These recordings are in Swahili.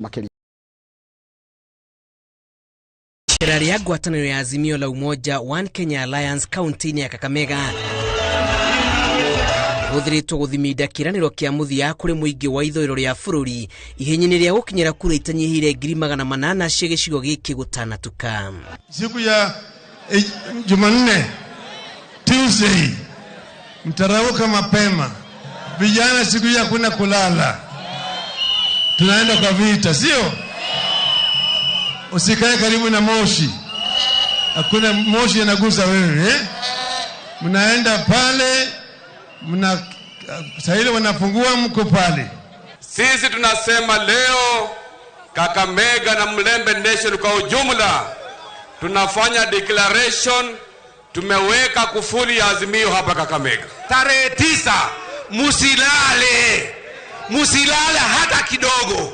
makeri. Shirari ya ngwatanĩro ya Azimio la Umoja One Kenya Alliance kaunti-inĩ ya Kakamega gũthiritwo gũthimida kĩranĩro kĩa mũthia kũrĩ mũingĩ wa ithũĩro rĩa bũrũri ihenyainĩ rĩa gũkinyĩra kura itanyihĩire 800,000 cia gĩcigo gĩkĩ gũtanatuka. Siku ya Jumanne, Tuesday, mtarauka mapema. Vijana siku ya kuna kulala. Tunaenda kwa vita, sio? Usikae karibu na moshi. Hakuna moshi yanagusa wewe, eh? Mnaenda pale, sahili wanafungua mko pale. Sisi tunasema leo Kakamega na Mlembe Nation kwa ujumla tunafanya declaration, tumeweka kufuli ya Azimio hapa Kakamega. Tarehe 9 musilale hata kidogo.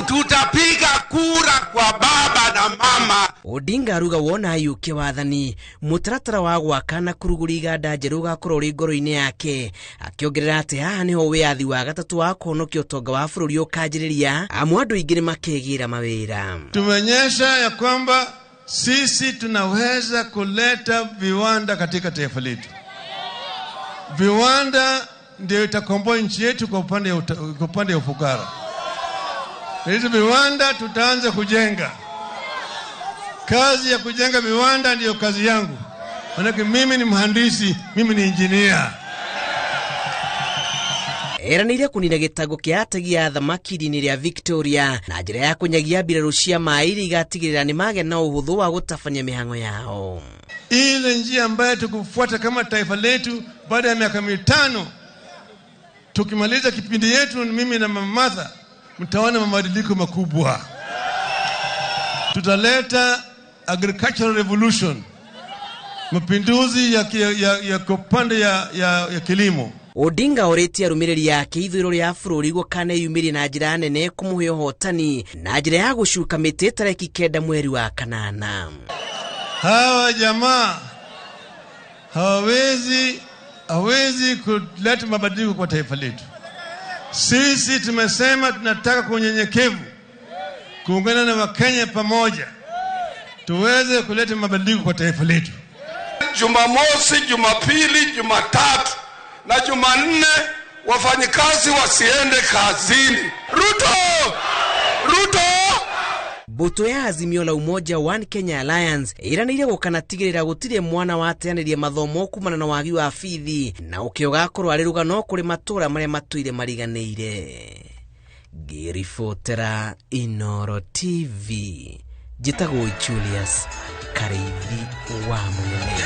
Tutapiga kura kwa baba na mama. Odinga aruga wona yuke wathani mutaratara wa gwakana kuruguri iganda njeru gakorwo ri ngoro-inĩ yake akiongerera ati haha niho wiathi wa gatatu wa kuhonokia utonga wa bũrũri ukanjĩrĩria amwe andũ aingĩ nĩmakegira mawĩra. Tumeonyesha ya kwamba sisi tunaweza kuleta viwanda katika taifa letu. Viwanda ndio itakomboa nchi yetu kwa upande wa ufukara. Hizi viwanda tutaanza kujenga. Kazi ya kujenga viwanda ndio kazi yangu. Manake mimi ni mhandisi, mimi ni engineer. Eranĩire kunina gĩtango kĩa ategi a thamaki iria-inĩ rĩa Victoria na njĩra ya kunyagia mbirarũ cia maĩ iria igatigĩrĩra nĩ magĩa na ũhũthũ wa gũtabania mĩhang'o yao. Ile njia ambayo tukufuata kama taifa letu baada ya miaka 5 tukimaliza kipindi yetu mimi na Mama Martha mtaona mabadiliko makubwa. Tutaleta agricultural revolution, mapinduzi ya kupanda ya kilimo. Odinga orĩtie arũmĩrĩri yake ithũĩro rĩa bũrũri gũkaneyumĩrie na njĩra nene kũmũhe ũhotani na njĩra ya gũcuka mĩtĩ tarĩki 9 mweri wa kanana. Hawa jamaa hawezi kuleta mabadiliko kwa taifa letu. Sisi tumesema tunataka kwa unyenyekevu kuungana na Wakenya pamoja tuweze kuleta mabadiliko kwa taifa letu. Jumamosi, Jumapili, Jumatatu na Jumanne wafanyikazi wasiende kazini. Ruto! Mbuto ya Azimio la Umoja One Kenya Alliance iranĩire gũkanatigĩrĩra gũtirĩ mwana wateanĩria mathomo kumana na wagi wa bithi na ũkĩogakorwo arĩ rũgano kũrĩ matũũra marĩa matũire mariganĩire. Ngĩribotera Inooro TV, njĩtagwo Julius Karithi wa Munene.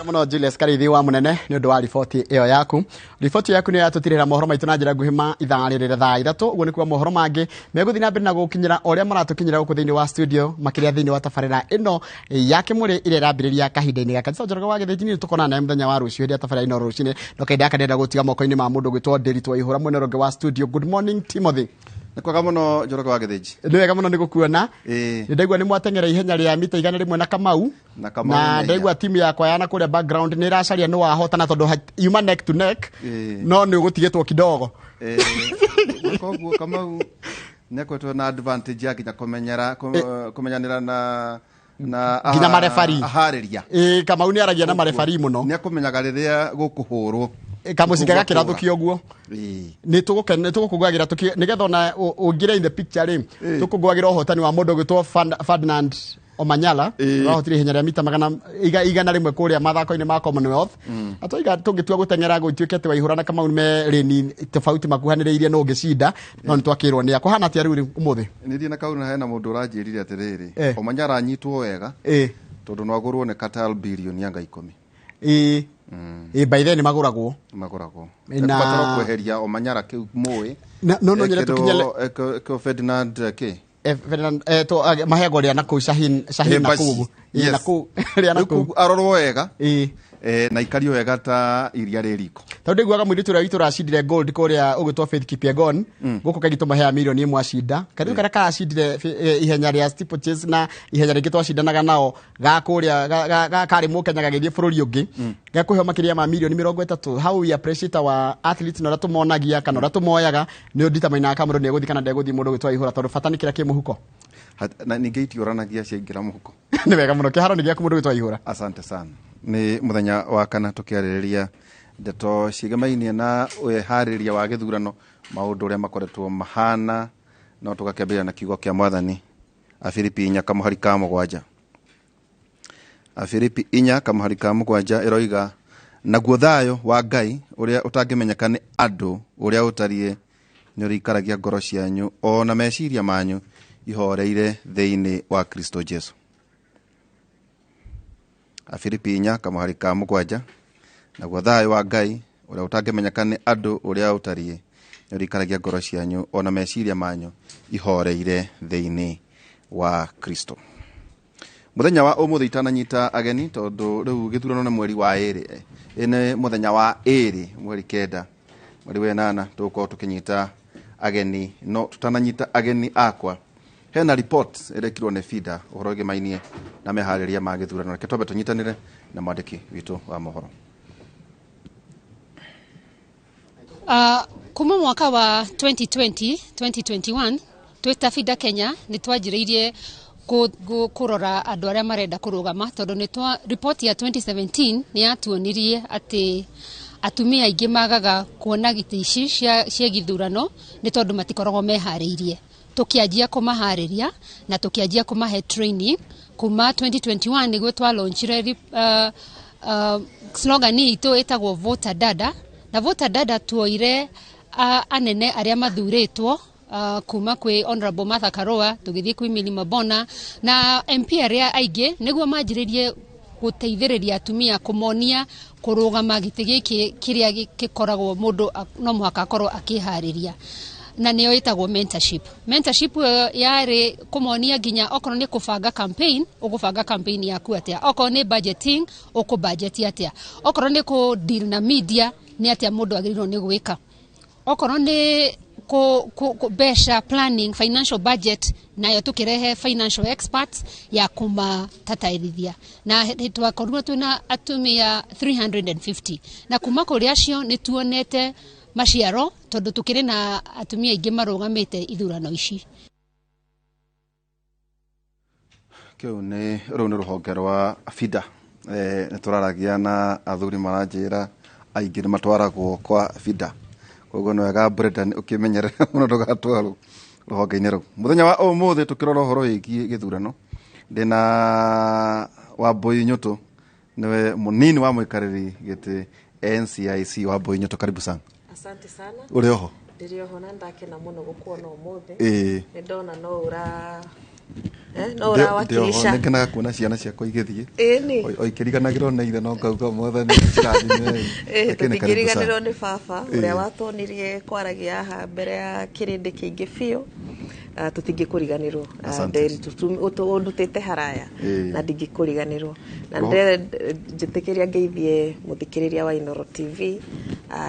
Mũno Julius Karithi wa Munene nĩ ũndũ wa riboti ĩyo yaku. Riboti yaku nĩ yatũtirĩra mohoro maitũ na njĩra nguhĩ ithaa rĩrĩ thaa 3. Ũguo nĩ kuo mohoro mangĩ megũthiĩ na mbere na gũkinyĩra ũrĩa maratũkinyĩra gũkũ thĩinĩ wa studio makĩria thĩinĩ wa tabarĩra ĩno ya Kĩmũrĩ ĩrĩa ĩrambĩrĩria kahinda-inĩ gaka. Njoroge wa Gĩthĩnji tũkona naye mũthenya wa rũciũ hĩndĩ ya tabarĩra ĩno rũcinĩ ndokaida akadenda gũtiga moko-inĩ ma mũndũ gwĩtwo Ndĩritũ Ihũra mwena ũngĩ wa studio. Good morning Timothy. Nĩkwega mũno Njoroge wa Gĩthĩnji. Nĩ wega mũno nĩ gũkuona. Nĩ ndaigua nĩ mwateng'era ihenya rĩa mita 100 na Kamau. Na ndaigua timu yakwa yana kũrĩa background nĩ ĩracaria nĩ wahotana tondũ yuma neck to neck. No nĩ ũgũtigĩtwo kidogo. Koguo Kamau nĩakoretwo na advantage yake ya kũmenyanĩra na nginya marefari aharĩria. Kamau nĩ aragia na marefari mũno. Nĩakũmenyaga rĩrĩa gũkũhũrwo. Kamusinga gakĩrathũkio guo. Nĩ tũgũkũngũagĩra nĩgetha ona ũngire in the picture rĩ tũkũngũagĩra ũhotani wa mũndũ gwĩtwo Ferdinand Omanyala wahotire ihenya rĩa mita 100 kũrĩa mathako-inĩ ma Commonwealth. Atoiga tũngĩtua gũteng'era gũtuĩke atĩ Waihũra na Kamau nĩ rĩni tofauti makuhanĩrĩirie no ũngĩcinda no nĩ twakĩrwo nĩ akũhana atĩa rĩu ũmũthĩ. Nĩ thiĩ na Kau na hena mũndũ ũranjĩrire atĩrĩrĩ Omanyala anyitwo wega tondũ no agũrwo nĩ Qatar bilioni 10. By then magũragwo na batara kweheria Omanyala kĩu mũĩ no nyere tũkinyele Ferdinand Ferdinand mahego rĩa na kũ Shahin na kũ arorwo wega na ikario wega ta iria rĩriko tondu iguaga mwiritu ria turacindire gold kuria ugitwa Faith Kipyegon guku kagito mahea milioni 1 acinda kariu kara kacindire ihenya ria steeplechase na ihenya ringi twacindanaga nao ga kuria ga kari mukenya gagithie bururi ungi gakuhe makiria ma milioni 30 how we appreciate our athletes na ratumonagia kana ratumoyaga ni nditamaina kamuru ni guthi kana ndeguthi mundu gitwa ihura tondu bata ni kira ki muhuko na ninge itioranagia ciaingira muhuko ni wega muno kiharo ni giaku mundu gitwa ihura. Asante sana. Ni muthenya wa kana tukiaririria ndeto cigemainie na harĩria wa gĩthurano maũndũ ũrĩa makoretwo mahana no tugakĩambĩrĩria na kiugo kĩa mwathani Afilipi 4:7 Afilipi 4:7 ĩroiga naguo thayũ wa Ngai ũrĩa ũtangĩmenyeka nĩ andũ ũrĩa ũtariĩ nĩ ũrĩikaragia ngoro cianyu ona meciria manyu ihoreire thĩinĩ wa Kristo Jesu. Afilipi 4:7 naguo thayũ wa Ngai ũrĩa ũtangĩmenyeka nĩ andũ ũrĩa ũtariĩ nĩ ũrĩikaragia ngoro cianyu ona meciria manyu ihoreire thĩinĩ wa Kristo. Muthenya wa ũmũthĩ itananyita ageni tondu rĩu gĩthurano nĩ mweri wa 2 ene muthenya wa 2 mweri 9 mweri wa 8 tuko tukinyita ageni no tutananyita ageni akwa hena report irekirwo nĩ FIDA ũhoro wĩgĩmainie na meharĩria ma gĩthurano reke twambe tunyitanĩre na mwandĩki witũ wa mohoro. Kuma mwaka wa 2020-2021 twita FIDA Kenya ni twanjĩrĩirie kurora andu aria marenda kurugama tondu ni twa report ya 2017 ni yatuonirie ati atumia aingi magaga kuona giti ici cia githurano ni tondu matikoragwo meharĩirie tukianjia kumahariria na tukianjia kumahe training kuma 2021 niguo twa launchire slogan itu itagwo voter dada na voter dada tuoire anene aria mathuritwo kuma kwi Honorable Martha Karua tugithii kwi Milima Bona na MP aria aingi niguo manjiririe guteithiriria atumia kumonia kurugama giti giki kiria gikoragwo mundu no muhaka akorwo akihariria na niyo itagwo mentorship yari kumonia ginya okorwo ni kubanga campaign ugubanga campaign yaku atia okorwo ni budgeting ukubudget atia okorwo ni ku deal na media ni atia mundu agirirwo ni gwika okorwo ni besha planning financial budget nayo tukirehe financial experts ya kuma tatairithia na twakorwo twina atumia 350 na kuma kuri acio ni tuonete maciaro tondu tukiri na atumia ingi marugamite ithurano ici. Kiu ni ruhonge rwa FIDA turaragia na athuri maranjira aingi ni matwaragwo kwa FIDA koguo no wega Brendan ukimenyerera muno ndugatwarwo ruhonge-ini ru. Muthenya wa umuthi tukirora uhoro wĩgiĩ gĩthurano ndina Wambui Nyũtũ niwe munini wa muikariri giti NCIC. Wambui Nyũtũ, karibu sana. Asante sana. Uri oho? Ndiri oho na ndakena muno gukuona umuthi. Ni ndona no urawakilisha. Nikenaga kuona ciana ciakwa igithie. Ni. Oikiriganagirwo na ithe no ngauga mwathani cirathime. Tukiriganirwo ni baba uria watonirie kwaragia haha mbere ya kirindi kiingi biu. Tutingikuriganirwo ndutite haraya na ndingikuriganirwo na njitikiria ngeithie muthikiriria wa Inoro TV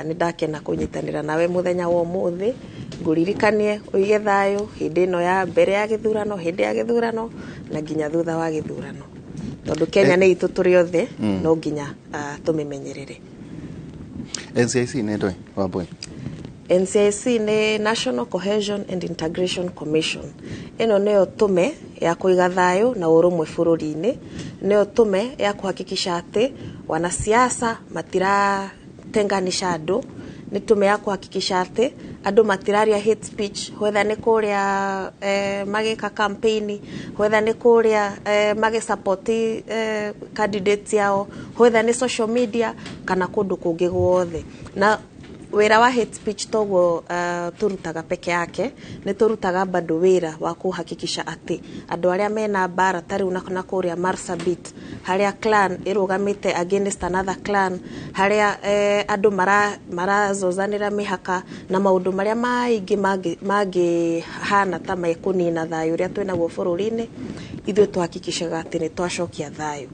ni ndakena kunyitanira nawe muthenya wa umuthi nguririkanie uige thayo hindi no ya mbere ya githurano hindi ya githurano na nginya thutha wa githurano tondu Kenya ni itu turi othe no nginya tumimenyerere. NCIC ni ndoi Wambui? NCIC ni National Cohesion and Integration Commission. Ino neo tume ya kuiga thayo na urumwe bururi-ini, neo tume ya kuhakikisha ati wanasiasa matiratenganisha andu, ni tume ya kuhakikisha ati andu matiraria hate speech whether ni kuria magika campaign whether ni kuria magi support candidates yao whether ni social media kana kundu kungi guothe. Na wira wa hate speech togo turutaga peke yake ni turutaga bado wira wa kuhakikisha ati andu aria mena bara tari una kuria Marsabit haria clan irugamite against another clan haria andu marazozanira mihaka na maundu maria maingi magi hana ta mekunina thayo ria twina guo bururi-ini ithuĩ tuhakikishaga ati ni twacokia thayo.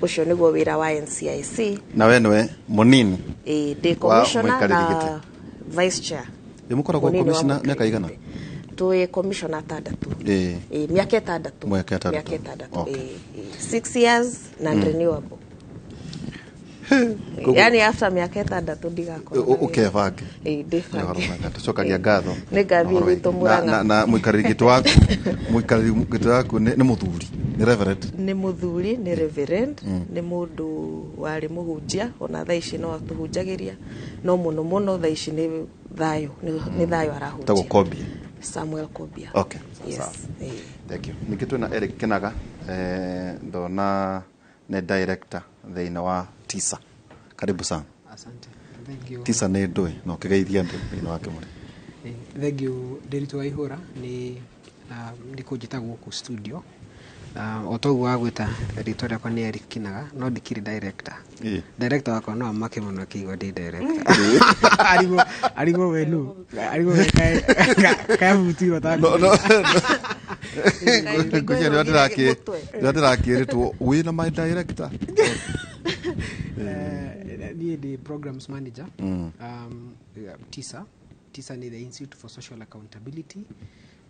ucio niguo wira wa NCIC. Na we nwe munini ndi commissioner na vice chair. Mukoragwo commissioner miaka igana? Tuwe commissioner 3. Miaka 3. 6 years non renewable. Yani after miaka 3 ndigakorwo ukebanga tucokagia ngatho nigathiĩ gwitũ Murang'a na muikarĩri gĩtĩ waku nĩ muthuri nĩ reverend nĩ reverend nĩ mundu wari muhunjia ona thaa ici no atuhunjagĩria no muno thaa ici nĩ thayo arahunjia tago Kobia Samuel Kobia. Okay, yes. Thank you. Nikituna Eric Kinaga ndona ne director thĩinĩ wa TISA. Karibu sana. Asante. Thank you. TISA nĩ ndũĩ no kĩgeithia andũ thĩinĩ wa Kĩmũrĩ. Thank you. Ndĩritũ wa ihũra nĩ ndikũnjĩta gũkũ studio. Otoguo agwĩta rĩtwa rĩakwa nĩ Eric Kinaga no ndikĩrĩ director. Director wakwa no amake mũno akĩigua ndĩ director. Arigo wenu. Arigo kaya butirwo ta. No. Ndĩrakĩrĩtwo wĩna my director. Niĩ ndĩ programs manager. TISA nĩ the Institute for Social Accountability.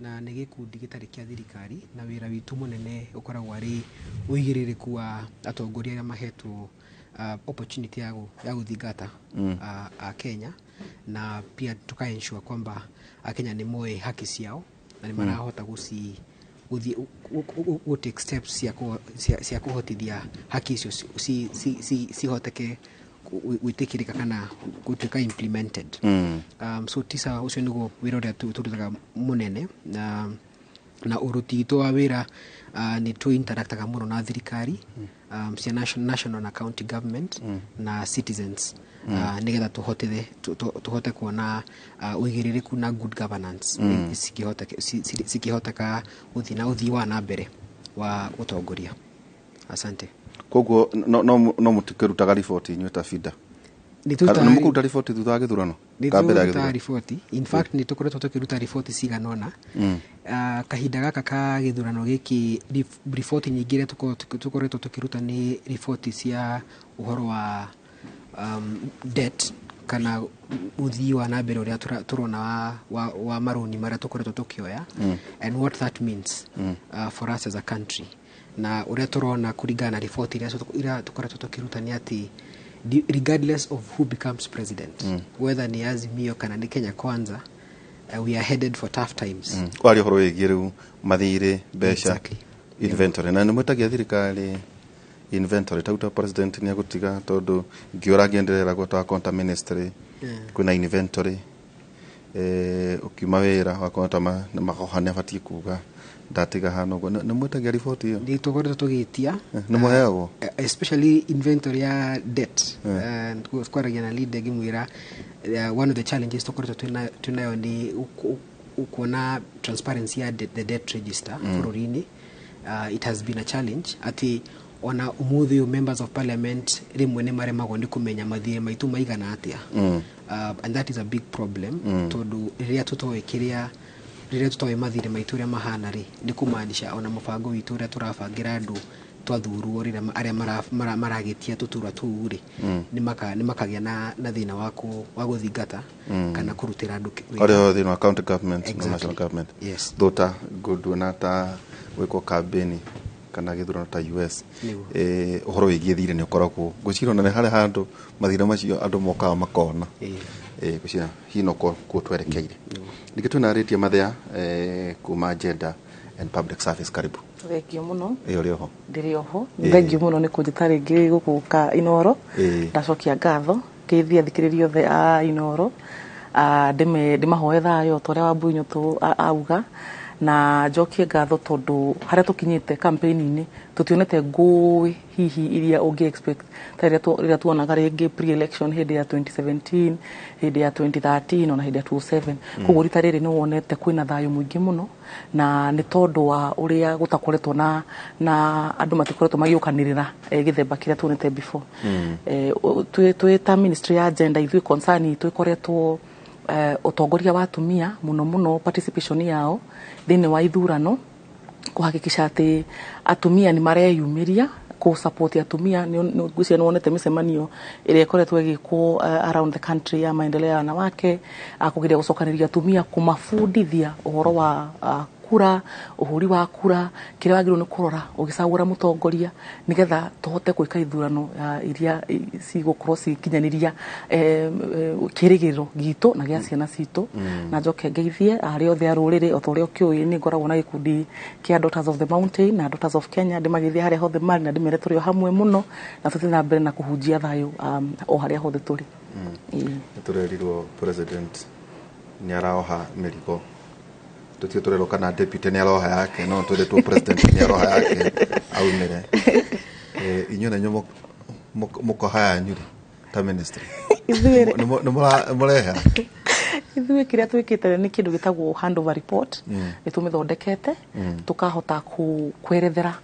Na nĩ gĩkundi gĩtarĩ kĩa thirikari na wĩra witũ mũnene ũkoragwo arĩ ũigĩrĩrĩku wa atongoria arĩa mahetwo opportunity ya gũthingata a Kenya na pia tuka ensure kwamba Akenya nĩ moe haki ciao na nĩ marahota gũ take steps cia kũhotithia haki icio cihoteke gwĩtĩkĩrĩka kana gũtuĩka implemented. So TISA ucio nĩguo wĩra ũrĩa tũrutaga mũnene na ũruti witũ wa wĩra nĩ tũ-interactaga mũno na thirikari cia national na county government na citizens nĩgetha tũhote kuona ũigĩrĩrĩku na good governance cikĩhoteka gũthiĩ na ũthii wa na mbere wa ũtongoria. Asante. Koguo no mutikirutaga riboti inyuĩ ta FIDA. Nĩ mũkũruta riboti thutha wa gĩthurano? Nĩtũruta riboti. In fact nĩtũkoretwo tũkĩruta riboti cigana ũna. Kahinda gaka ka gĩthurano gĩkĩ riboti nyingĩ iria tũkoretwo tũkĩruta nĩ riboti cia ũhoro wa debt kana ũthii wa na mbere ũrĩa tũrona wa marũni marĩa tũkoretwo tũkĩoya and what that means for us as a country. Na uria turona kuringana na report ira tukoretwo tukiruta ni ati regardless of who becomes president whether ni Azimio kana ni Kenya Kwanza we are headed for tough times. Kwari horo igiru mathire besha inventory na nimutagia thirikari inventory tauta president ni agutiga tondu ngiora ngenderera gwa conta ministry kuna inventory ukiuma wira wa conta makohane abatie kuga ndatiga hano nĩ mwetagia riboti iyo ndi tukoretwo tugitia nĩ muheagwo especially inventory ya debt and kwaragia na lead ngimwira one of the challenges tukoretwo tunayo ni ukuona transparency ya the debt register bũrũri-inĩ. It has been a challenge ati ona umuthi members of parliament rimwe nĩ maremagwo nĩ kumenya mathire maitu maigana atia and that is a big problem tondu rĩrĩa tutoe mathire maitu rĩa mahana ri nĩ kumaanisha ona mũbango witũ ũrĩa tũrabangira andũ twathurwo rĩrĩa arĩa maragetia tutura tuu ri nĩ makagĩa na thĩna wa gũthingata kana kũrutĩra andũ arĩa thĩna wa county government exactly. National government yes dota gũduna ta gwĩkwo campaign kana gĩthurano ta US ũhoro wĩgiĩ thirĩ nĩ ũkoragwo ngwĩciria na harĩa handũ mathire macio andũ mokaga makona ngwĩciria hino kũ twerekeire ningĩ twĩnarĩtie mathĩa kuma gender and public service. Karibu. Thengio muno. Rĩho Ndĩrĩ oho. Thengio muno nĩ kũnjĩta rĩngĩ gũkũka Inoro. Ndacokia ngatho ngĩthia thikĩrĩrio the a Inoro. Ndĩmahoe thayo tũrĩa Wambui Nyũtũ auga na njokie ngatho tondu harĩa tũkinyĩte campaign-inĩ tũtionete ngũĩ hihi iria ũngĩ expect rĩrĩa tuonaga rĩngĩ pre-election hĩndĩ ya 2017 hĩndĩ ya 2013 ona hĩndĩ ya 2007 koguo rita rĩrĩ nĩ wonete kwĩna thayũ mũingĩ mũno na nĩ tondu wa ũrĩa gũtakoretwo na andũ matikoretwo magĩũkanĩrĩra gĩthemba kĩrĩa tuonete before. Twĩ ta ministry ya gender ithuĩ concern twĩkoretwo utongoria wa atumia muno participation yao thĩinĩ wa ithurano kuhakikisha ati atumia ni mareyumiria ku support atumia ngwĩciria nĩ wonete mĩcemanio ĩrĩa ĩkoretwo ĩgĩkwo around the country ya maendeleo ya wanawake kũgeria gũcokanĩrĩria atumia kũmabundithia ũhoro wa kura uhuri wa kura kire wagirwo ni kurora ugisagura mutongoria nigetha tuhote gwika ithurano iria cigukorwo cikinyaniria kirigiro gitu na gia ciana citu na njoke ngeithie ari othe arurire othorio kiui ni ngoragwo na gikundi kia Daughters of the Mountain na Daughters of Kenya ndimageithie hari hothe mari na ndimere turi hamwe muno na tutina mbere na kuhunjia thayo o hari hothe turi turerirwo president ni araoha merigo tutio turero kana deputy ni aroha yake no turetwo president ni aroha yake aumire inyo na nyomo muko haya nyuri ta ministry mureha ithuĩ kiria twikite ni kindu gitagwo handover report nitumithondekete tukahota kwerethera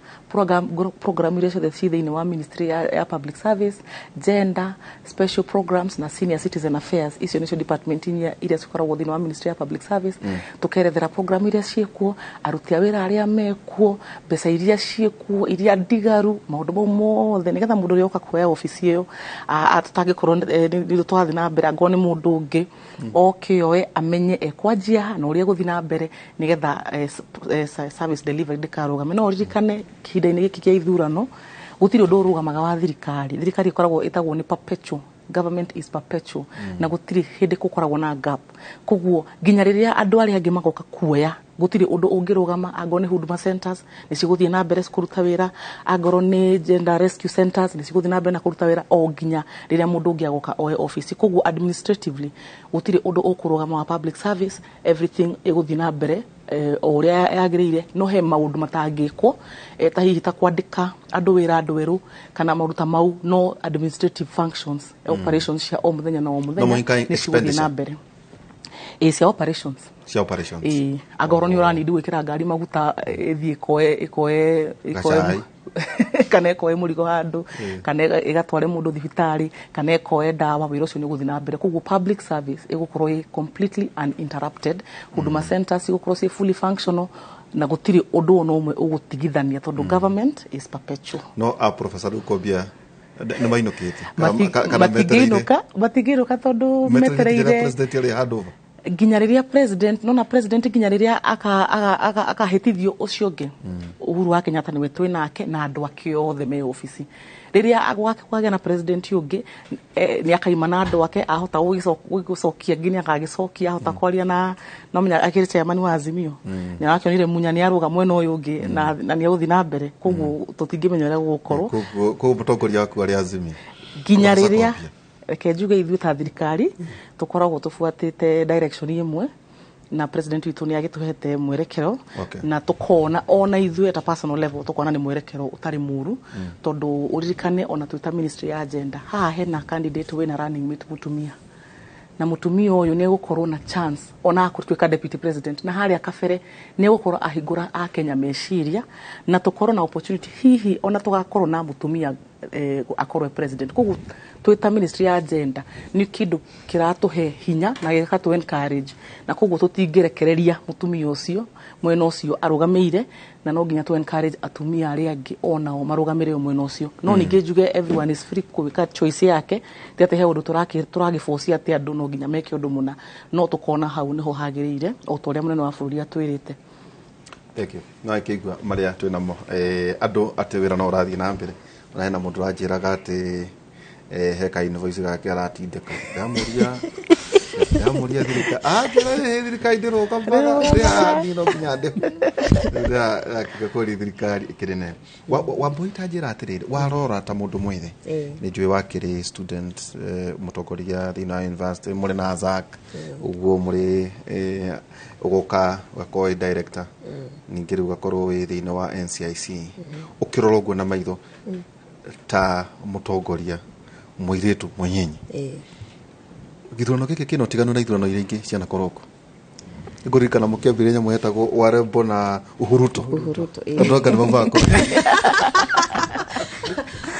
program iria ciothe ci thĩinĩ wa ministry ya public service, gender, special programs na senior citizen affairs. Icio nicio department iria cikoragwo thĩinĩ wa ministry ya public service. Tukerethera program iria ciĩkuo, aruti a wĩra arĩa mekuo, mbeca iria ciĩkuo, iria ndigaru, maũndũ mau mothe nigetha mũndũ ũrĩa ũka kuoya ofici ĩyo atangĩkorwo nĩ twathi na mbere angorwo nĩ mũndũ ũngĩ okĩoe amenye ekwanjia na ũrĩa gũthi na mbere nigetha service delivery ndĩkarũgame. No ririkane kihinda-inĩ gĩkĩ kĩa ithurano gũtirĩ ũndũ ũrũgamaga wa thirikari ikoragwo ĩtagwo nĩ perpetual, government is perpetual na gũtirĩ hĩndĩ gũkoragwo na gap. Koguo nginya rĩrĩa andũ arĩa angĩ magoka kuoya gũtirĩ ũndũ ũngĩrũgama. Angorwo nĩ huduma centers nĩ cigũthiĩ na mbere kũruta wĩra, angorwo nĩ gender rescue centers nĩ cigũthiĩ na mbere na kũruta wĩra o nginya rĩrĩa mũndũ ũngĩ agoka oe office. Koguo administratively gũtirĩ ũndũ ũkũrũgama wa public service, everything ĩgũthiĩ na mbere ũrĩa yagĩrĩire. No he maũndũ matangĩkwo ta hihi ta kwandĩka andũ wĩra andũ erũ kana maruta mau, no administrative functions operations cia o mũthenya na o mũthenya nĩ cigũthiĩ na mbere cia operations. Agorwo nĩ ũranindi gwĩkĩra ngari maguta ĩthiĩ ĩkoe kana ĩkoe mũrigo handũ kana ĩgatware mũndũ thibitarĩ kana ĩkoe ndawa, wĩra ũcio nĩ ũgũthiĩ na mbere. Koguo public service ĩgũkorwo ĩ completely uninterrupted. Huduma centers igũkorwo ci fully functional na gũtirĩ ũndũ o ũmwe ũgũtigithania tondũ government is perpetual. No Professor Ukobia nĩ mainũkĩte matingĩinũka tondũ metereire president arĩ handover nginya rĩrĩa president nginya rĩrĩa akahĩtithio ũcio ũngĩ Uhuru wa Kenyatta nĩwe twĩ nake na andũ ake othe me ofici. Rĩrĩa kwagĩa na president ũngĩ nĩ akaima na andũ ake ahota gũcokia nginya akagĩcokia ahota kwaria na nomenya akĩrĩ chairman wa Azimio nĩ arakĩonire munya nĩ arũga mwena ũyũ ũngĩ na nĩ agũthiĩ na mbere. Koguo tũtingĩmenya ũrĩa gũgũkorwo koguo mũtongoria waku arĩ Azimio nginya rĩrĩa reke njuge ithuĩ ta thirikari tukoragwo tubuatĩte direction ĩmwe na president witũ nĩ agĩtũhete mwerekero na tukona ona ithuĩ at a personal level tukona nĩ mwerekero ũtarĩ mũru tondũ uririkane ona twita ministry ya agenda haha hena candidate wĩna running mate mutumia na mutumia ũyũ nĩ egũkorwo na chance ona akũtuĩka deputy president na harĩa kabere nĩ egũkorwo ahingũra a Kenya meciria na tukorwo na opportunity hihi ona tugakorwo na mutumia akorwo president. Koguo twita ministry ya agenda nĩ kĩndũ kĩratũhe hinya na gĩgatũ encourage na koguo tũtingĩrekereria mutumia ũcio mwena ũcio arũgamĩire na no nginya tu encourage atumia arĩa angĩ onao marũgamĩre mwena ũcio. No ningĩ njuge everyone is free gwĩka choice yake tete he ũndũ tũragĩforce atĩ andũ no nginya meke ũndũ mũna no tukona hau niho hagĩrĩire o ta ũrĩa mũnene wa bũrũri atwĩrĩte. Thank you. No ikigwa maria twinamo andũ atĩ wĩra no ũrathiĩ na mbere na hena mũndũ ranjĩraga atĩ heka invoice gake aratindĩka ndamuria thirikari ndĩroka mbara ndĩhanino nginya ndĩ akĩkori thirikari ĩkĩrĩ wambũita njĩra atĩrĩrĩ warora ta mũndũ mwĩthe nĩ njũĩ wakĩrĩ student mũtongoria thĩinĩ wa university mũrĩ na Zak ũguo mũrĩ ũgoka ũgakorwo director ningĩ rĩu ũgakorwo wĩ thĩinĩ wa NCIC ũkĩrora ũguo na maitho ta mũtongoria mũirĩtu mwenyenyi githurano gĩkĩ kĩno tigano na ithurano iria ingĩ ciana koroko ngũririkana mũkĩambĩrĩria nyamũ yetagwo Warembo na Uhuruto tondũ anga nĩ mavako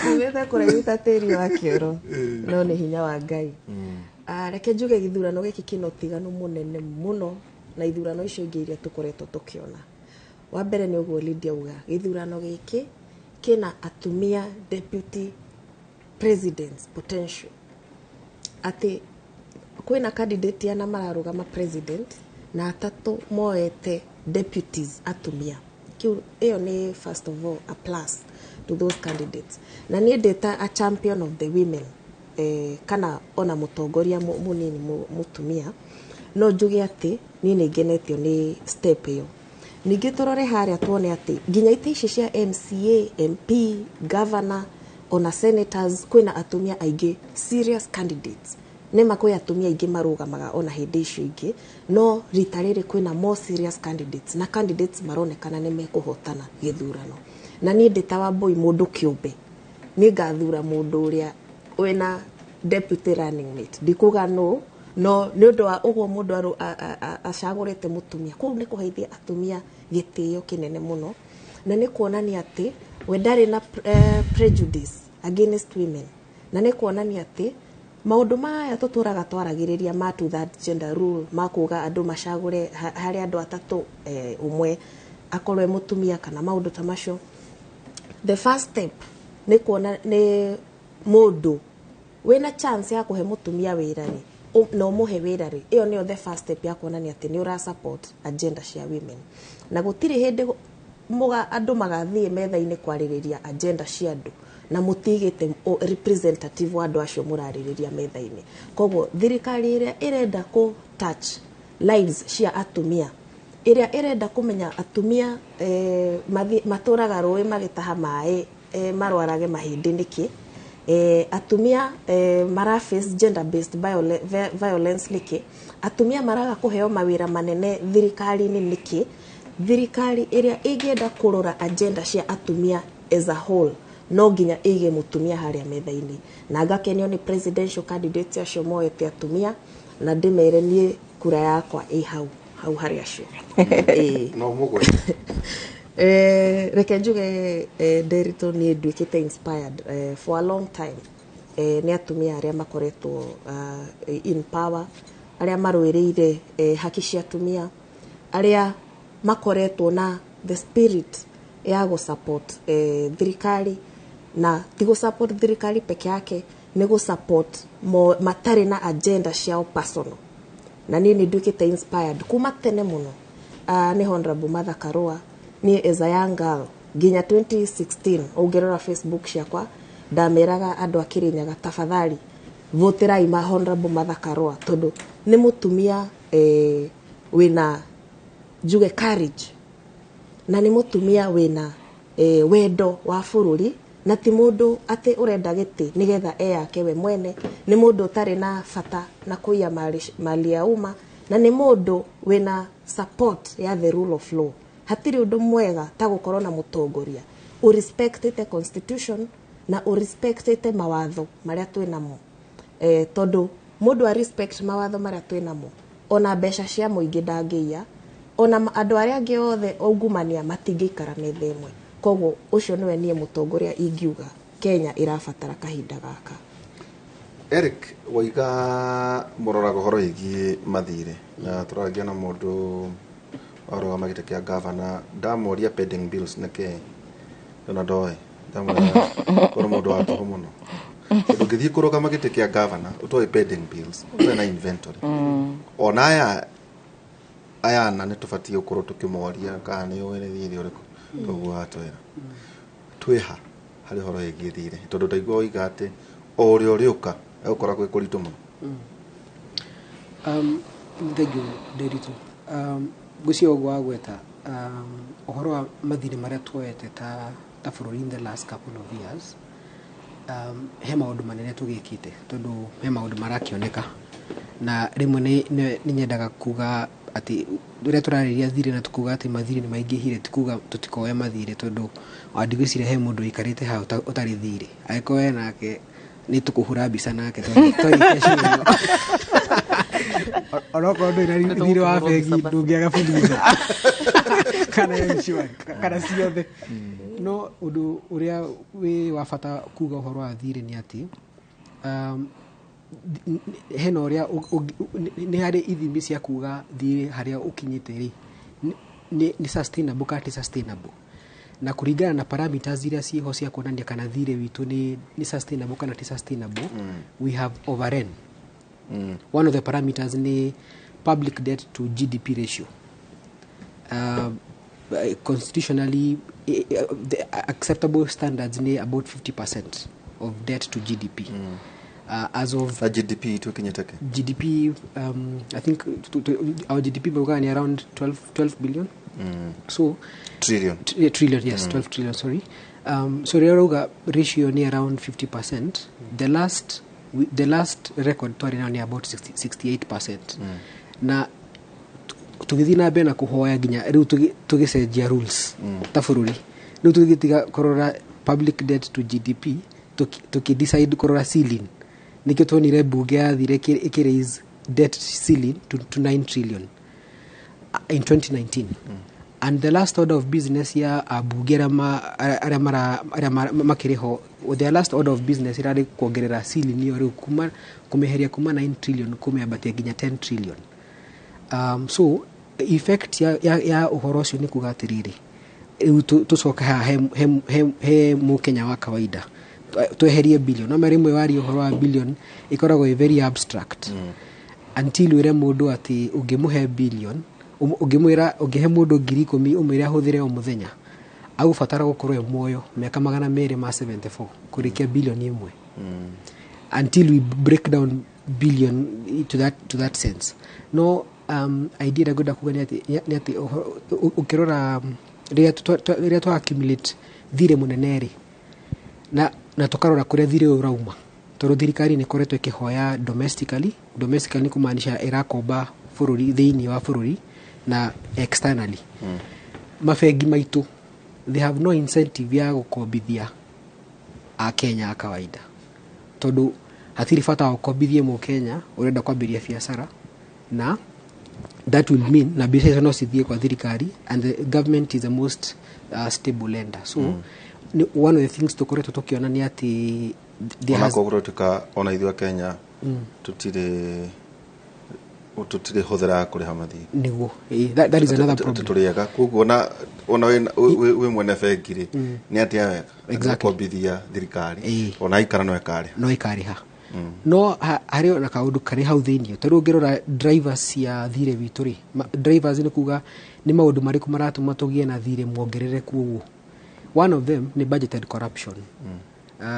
nĩwetha kũraiuta tĩri wa kĩoro no nĩ hinya wa Ngai. Reke njuge githurano gĩkĩ kĩno tigano mũnene mũno na ithurano icio ingĩ iria tũkoretwo tũkĩona. Wa mbere nĩ ũguo Lydia uga githurano gĩkĩ kina atumia deputy presidents potential ati kwina candidate ya na mararugama president na atatu moete deputies atumia iyo ni first of all a plus to those candidates na ni data a champion of the women kana ona mutongoria munini mutumia no njuge ati ni ngenetio ni step iyo ningi turore haria tuone ati ginya ite ici cia MCA MP governor ona senators kwina atumia aige serious candidates nema kwa atumia aige marugamaga ona hindi icio ingi no ritarire kwina more serious candidates na candidates maronekana ni mekuhotana githurano na ni ndita wa boy mundu kiumbe ni ngathura mundu uria wena deputy running mate ndikuga no ni undu wa ugo mundu acagurite mutumia ku ni kuheithia atumia gitio kinene muno na ni kuonania ati we ndari na prejudice against women na ni kuonania ati maundu maya tuturaga twaragiriria ma to that gender rule makuga andu macagure hari andu atatu umwe akorwe mutumia kana maundu ta macio the first step ni kuona ni mundu wena chance ya kuhe mutumia wira ri no muhe wira ri iyo ni the first step ya kuonania ati ni ura support agenda cia women na gutire hindi muga andu magathie metha-ini kwaririria agenda cia andu na mutigite representative wa andu acio muraririria metha-ini koguo thirikari iria irenda ku touch lives cia atumia iria irenda kumenya atumia maturaga roi magitaha mai marwarage mahindi niki atumia maraface gender based violence niki atumia maraga kuheo mawira manene thirikari ni niki thirikari iria igenda kurora agenda cia atumia as a whole no nginya ige mutumia haria metha-ini na ngakenio ni presidential candidate acio moete atumia na ndimere nie kura yakwa hau haria acio no mugwe reke njuge Derito ni nduikite inspired for a long time ni atumia aria makoretwo in power aria marwirire haki cia atumia aria makoretwo na the spirit ya go support thirikari na tigo support thirikari peke yake ni go support matari na agenda ciao personal na nini nduikite inspired kuma tene muno ni Honorable Martha Karua ni as a young girl ginya 2016 ugerora Facebook ciakwa ndameraga andu akirinyaga tafadhali voterai ma Honorable Martha Karua tondu ni mutumia wina juge courage na ni mutumia wina wendo wa bururi na ti mundu ati urenda giti nigetha yake we mwene ni mundu tari na fata na kuya mali ya uma na ni mundu wina support ya the rule of law hatiri undu mwega ta gukorwo na mutongoria u respect the constitution na u respect mawatho maria twinamo tondu mundu a respect mawatho maria twinamo ona besha cia muingi ndangiya ona andu aria angi othe ungumania matingikara metha imwe koguo ucio niwe nie mutongoria ingiuga Kenya irabatara kahinda gaka. Eric waiga muroraga horo igi mathire na turagia na mundu oro magite kia governor ndamoria pending bills nake na doe ndamoria koro mundu atoho muno ndugithi kuroga magite kia governor utoe pending bills na inventory ona aya na nitufatie ukoro tukimoria kana yo wene thiri uriko toguo atoera twiha hari horo igithire tondu ndaigwa igate ori oriuka ukora kwe kuritu muno thank you Derito gucio gwa gweta uhoro wa mathire maria tuoete ta bururi in the last couple of years he maundu manene tugikite tondu he maundu marakioneka na rimwe ni nyendaga kuga ati duria turariria thire na tukuga ati mathire ni maingihire tikuga tutikoya mathire tondu wandigicire he mundu ikarite ha utari thire aikoe nake ni tukuhura bica nake tondu kesho oroko ndo ina thire wa begi ndungiaga budiza kana yeshwa kana siothe no undu uria we wafata kuga uhoro wa thire ni ati heno ria ni hari ithimi cia kuga thire haria ukinyite ri ni sustainable kati sustainable na kuringana na parameters iria ciho cia kuonania kana thire witu ni sustainable kana ti sustainable, we have overrun. One of the parameters ni public debt to GDP ratio. Constitutionally, the acceptable standards ni about 50% of debt to GDP. As of GDP to Kenyatake. GDP, I think our GDP is around 12 billion. So trillion. Trillion, yes, 12 trillion. Sorry. So the ratio ni around 50%. The last record tori now ni about 68%. Na tugithi na mbere na kuhoya ginya riu tugicenjia rules ta bururi riu tugitiga korora public debt to GDP tukidecide korora ceiling nikio tonire bunge yathire ikiraise debt ceiling to 9 trillion in 2019. And the last order of business ya abugera aria makiriho, the last order of business irari kuongerera ceiling yo riu kumeheria kuma 9 trillion kumeambatia ginya 10 trillion. So effect ya uhoro ucio ni kuga atiriri tucoka he mukenya wa kawaida tweherie billion no marimwe wari uhoro wa billion ikoragwo very abstract until wire mundu ati ungimuhe billion ungimwira ungihe mundu 10,000 umwira ahuthire o muthenya agubatara gukorwo muoyo miaka 274 kurikia billion imwe until we break down billion to that sense. No idea goda kugania ni ati ukirora ria to accumulate thire muneneri na tukarora kuria thire urauma toro thirikari ni koretwe kihoya domestically ni kumaanisha irakomba bururi thiini wa bururi na externally. Mafegi maitu they have no incentive ya gukombithia a Kenya a kawaida tondu hatiri fata gukombithie mu Kenya urenda kwambiria biashara na that will mean na biashara no cithie kwa thirikari and the government is the most stable lender. So one of the things tukoretwo tukiona ni ati tuka ona ithwa Kenya tutire hothera kuri hamathi niguo that is another problem turiega kugo ona we mwene fegiri ni ati aweka kombithia thirikari ona ikara no ikari ha no hari na kaundu kari hau thiini toru ngirora drivers ya thire vituri drivers ni kuga ni maundu mariku maratuma tugie na thire mwongerere kuo. One of them ni budgeted corruption.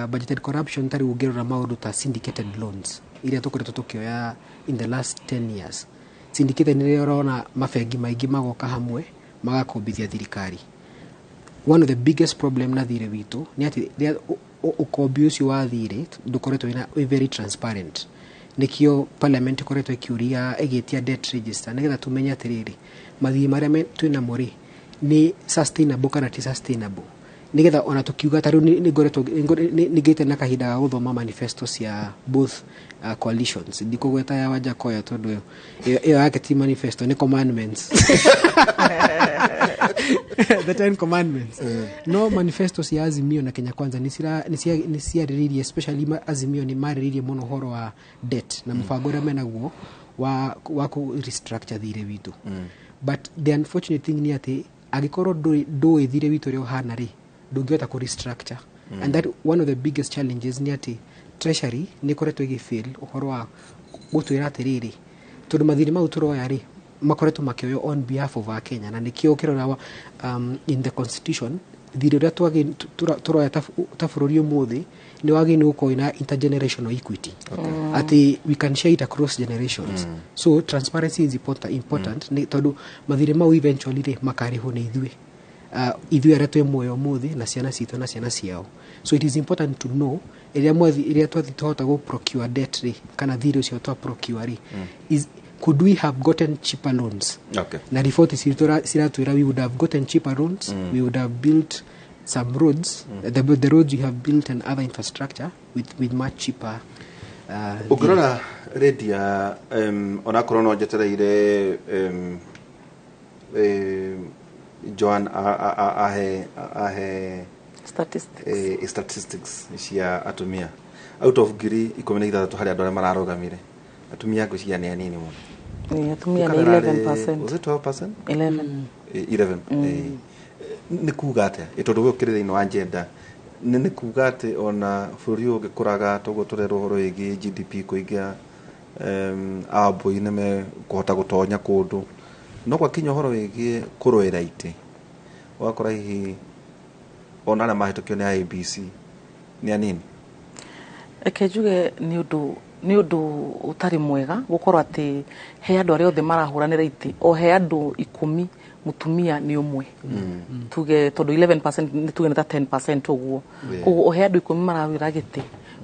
Budgeted corruption tari ngirora maundu ta syndicated loans iria tukoretwo tukioya in the last 10 years. Syndicated ni rona mafegi maingi magoka hamwe magakombithia thirikari. One of the biggest problem na thire vitu ni ati ukombi ucio wa thire ndukoretwo ina very transparent. Nikio parliament koretwo ikiuria egetia debt register nigetha tumenye atiriri mathii maria twina muri ni sustainable kana ti sustainable nigetha ona tukiuga taru ni ngoretwo nigite na kahinda ga guthoma manifestos ya both coalitions ndikugweta ya wanja koya tondu iyo yake ti manifesto ni commandments the 10 commandments. No manifestos ya Azimio na Kenya Kwanza ni siariririe especially Azimio ni mariririe muno horo wa debt na mfango ria menaguo wa ku restructure thire witu. But the unfortunate thing ni ati agikorwo do thire witu rio hana ri ndungihota ku restructure and that one of the biggest challenges ni ati treasury ni koretwo igifail uhoro wa gutwira atiriri tondu mathiri mau turoya ri makoretwo makioyo on behalf of our Kenya na nikio kirora in the constitution thire ria turoya ta bururi umuthi ni wagi ni uko ina intergenerational equity. Ati we can share it across generations. So transparency is important ni tondu mathiri mau eventually ri makariho ni ithui aria twe moyo muthi na ciana citu na ciana ciao. So it is important to know iria twahota go procure debt ri kana thire ucio twa procure ri is could we have gotten cheaper loans? Okay. Na report siratwira we would have gotten cheaper loans. We would have built some roads, the roads we have built and other infrastructure with much cheaper. Ugrona redia ona corona jetereire Joan ahe statistics cia atumia out of giri 16 hari andore mararogamire atumia ngwiciria ni anini muno. Atumia ni 11%. Was it 12%? 11. nĩ kuga atĩa ĩtondũ gũkĩrĩ thĩinĩ wa agenda nĩ kuga atĩ ona bũrũri ũyũ ũgĩkũraga toguo tũrerwo ũhoro wĩgiĩ GDP kũingĩha ambũi nĩ mekũhota gũtonya kũndũ no gwakinya ũhoro wĩgiĩ kũrũĩra itĩ ũgakora hihi ona arĩa mahĩtũkio nĩ IEBC nĩ anini. Reke njuge nĩ ũndũ ũtarĩ mwega gũkorwo atĩ he andũ arĩa othe marahũranĩra itĩ o he andũ 10 mutumia nĩ ũmwe tuge tondũ 11% nĩ tuge nĩ ta 10% ũguo koguo o he andũ 10 marahũrĩra gĩtĩ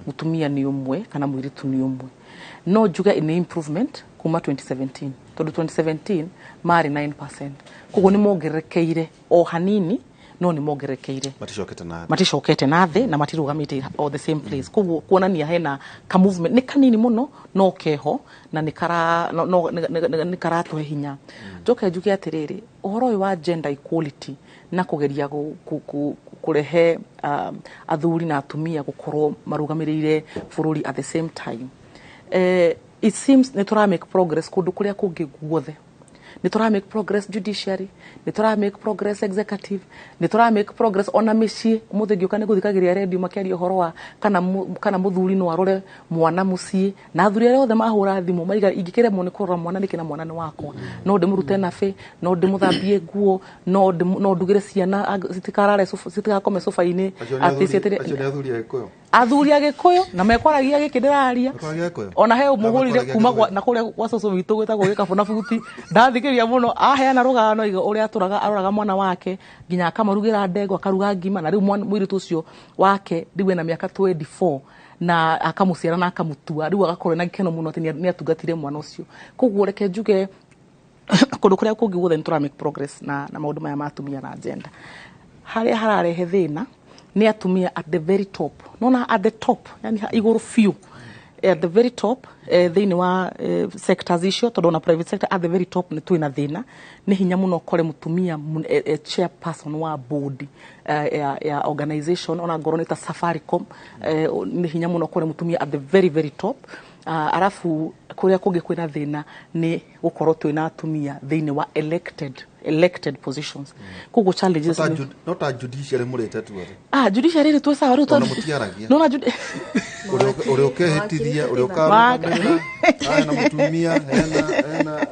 mutumia nĩ ũmwe kana mũirĩtu nĩ ũmwe no njuge nĩ improvement kuma 2017 tondũ 2017 marĩ 9% koguo nĩ mongerekeire o hanini no nĩ mongerekeire maticokete na thĩ na matirũgamĩte all the same place koguo kuonania hena ka movement nĩ kanini mũno no keho na nĩ karatũhe hinya njoke njuge atĩrĩrĩ ũhoro ũyũ wa gender equality na kũgeria kũrehe athuri na atumia gũkorwo marũgamĩrĩire bũrũri at the same time it seems nĩ tũra make progress kũndũ kũrĩa kũngĩ guothe nĩ tũra make progress judiciary nĩ tũra make progress executive nĩ tũra make progress ona mĩciĩ mũthĩ ngĩũka nĩ gũthikagĩrĩria radio makĩaria ũhoro wa kana mũthuri no arore mwana mũciĩ na athuri arĩa othe mahũra thimũ maiga ingĩkĩremwo nĩ kũrora mwana nĩkĩ na mwana nĩ wakwa no ndĩmũrute nabe no ndĩmũthambie nguo no ndugĩre ciana citigakome sofa-inĩ athuri agĩkũyũ na mekwaragia gĩkĩ ndĩraria ona he mũhũrire kuma na kũrĩa gwa cũcũ witũ gwĩtagwo gĩkabũ na buti ndathikĩria mũno aheana rũgano iga ũrĩa aroraga mwana wake nginya akamarugĩra ndengwa akaruga ngima na rĩu mũirĩtu ũcio wake ndiwe na mĩaka 24 na akamũciara na akamũtua rĩu agakorwo na gĩkeno mũno atĩ nĩ atungatire mwana ũcio koguo reke njuge kũndũ kũrĩa kũngĩ guothe nĩ tũra make progress na maũndũ maya ma atumia na agenda harĩa hararehe thĩna nĩ atumia at the very top nona at the top yani igũrũ few at the very top thĩinĩ wa sectors icio tondũ na private sector at the very top nĩ twĩna thĩna nĩ hinya mũno kore mũtumia chairperson wa board ya organization ona ngoro nĩ ta Safaricom nĩ hinya mũno kore mũtumia at the very very top arafu kũrĩa kũngĩ kwĩna thĩna nĩ gũkorwo twĩna atumia thĩinĩ wa elected positions koguo challenges not a judiciary mũrĩte tu atĩ judiciary rĩ twĩsaga rĩu tondũ mũtiaragia no na ũrĩa ũkehĩtithia ũrĩa ũkamamĩra na mũtumia hena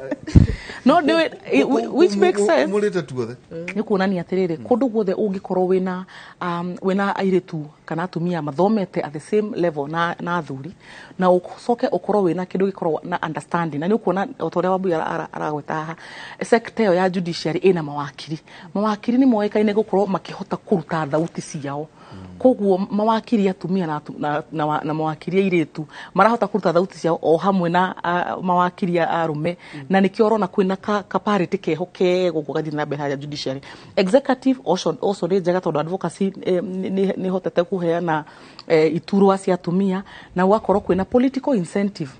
no which makes sense mũrĩte tu othe nĩ kuonania atĩrĩrĩ kũndũ guothe ũngĩkorwo wĩna airĩtu kana atumia mathomete at the same level na athuri na ucoke ũkorwo wĩna kĩndũ gĩkorwo na understanding na nĩ ũkuona o ta ũrĩa Wambui aragweta haha sector yo ya judiciary ĩna mawakiri nĩ moĩkaine gũkorwo makĩhota kũruta thauti ciao koguo mawakiri atumia na mawakiri airĩtu marahota kũruta thauti ciao o hamwe na mawakiri arume na nĩkĩo ũrona kwĩna parity keho gũkũ gathĩ na mbere ya judiciary executive also nĩ njega tondũ advocacy nĩ hotete kũheana iturwa cia atumia na gũgakorwo kwĩna political incentive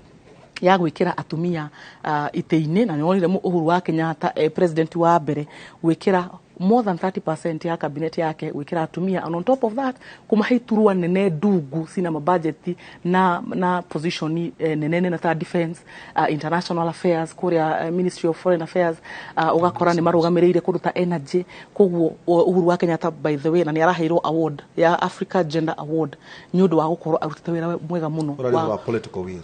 ya gwĩkĩra atumia itĩ-inĩ na nĩwonire Uhuru wa Kenyatta president wa mbere gwĩkĩra more than 30% ya cabinet yake gwĩkĩra atumia and on top of that kũmahe iturwa nene ndungu cina mabudget na position nene ta defense international affairs kũrĩa ministry of foreign affairs ũgakora nĩ marũgamĩrĩire kũndũ ta energy koguo Uhuru wa Kenyatta by the way na nĩ araheirwo award ya Africa Gender Award nĩ ũndũ wa gũkorwo arutĩte wĩra mwega mũno wa political will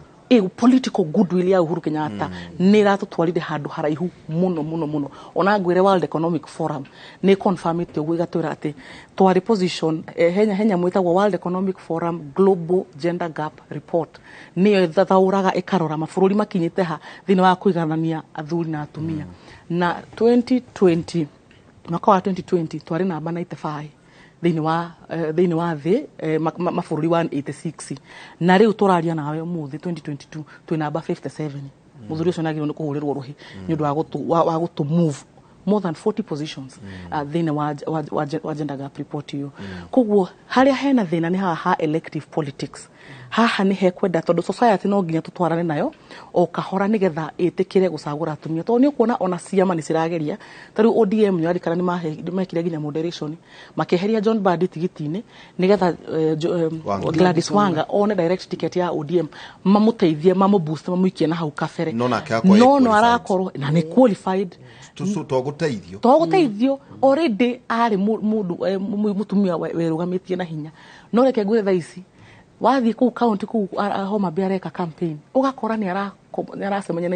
political goodwill ya Uhuru Kenyatta nĩ ratũtwarire handũ haraihu mũno ona ngwĩre World Economic Forum nĩ confirmĩte ũguo igatwĩra atĩ twarĩ position henya mwĩtagwo World Economic Forum Global Gender Gap Report nĩyo thathaũraga ĩkarora mabũrũri makinyĩte ha thĩinĩ wa kũiganania athuri na atumia na 2020 mwaka wa 2020 twarĩ namba 95 thĩinĩ wa thĩ mabũrũri 186 na rĩu tũraria nawe mũthĩ 2022 twĩ namba 57 mũthuri ũcio nagĩrĩirwo nĩ kũhũrĩrwo rũhĩ nĩ ũndũ wa gũtũ move more than 40 positions thĩinĩ wa gender gap report iyo koguo harĩa hena thĩna nĩ ha elective politics haha nĩ hekwenda tondũ society no nginya tũtwarane nayo o kahora nĩgetha ĩtĩkĩre gũcagũra atumia tondũ nĩ ũkuona ona ciama nĩ cirageria tarĩu ODM nĩ arikana nĩ mekire nginya moderation makeheria John Mbadi tigiti-inĩ nĩgetha Gladys Wanga one direct ticket ya ODM mamũteithie mamũboost mamũikie na hau kabere no arakorwo na nĩ qualified toguteithio already ari mundu mutumia werugamĩtie na hinya no reke ngwe thaa ici wathie ku county ku Homa Bay areka campaign ugakora ni aracemanya na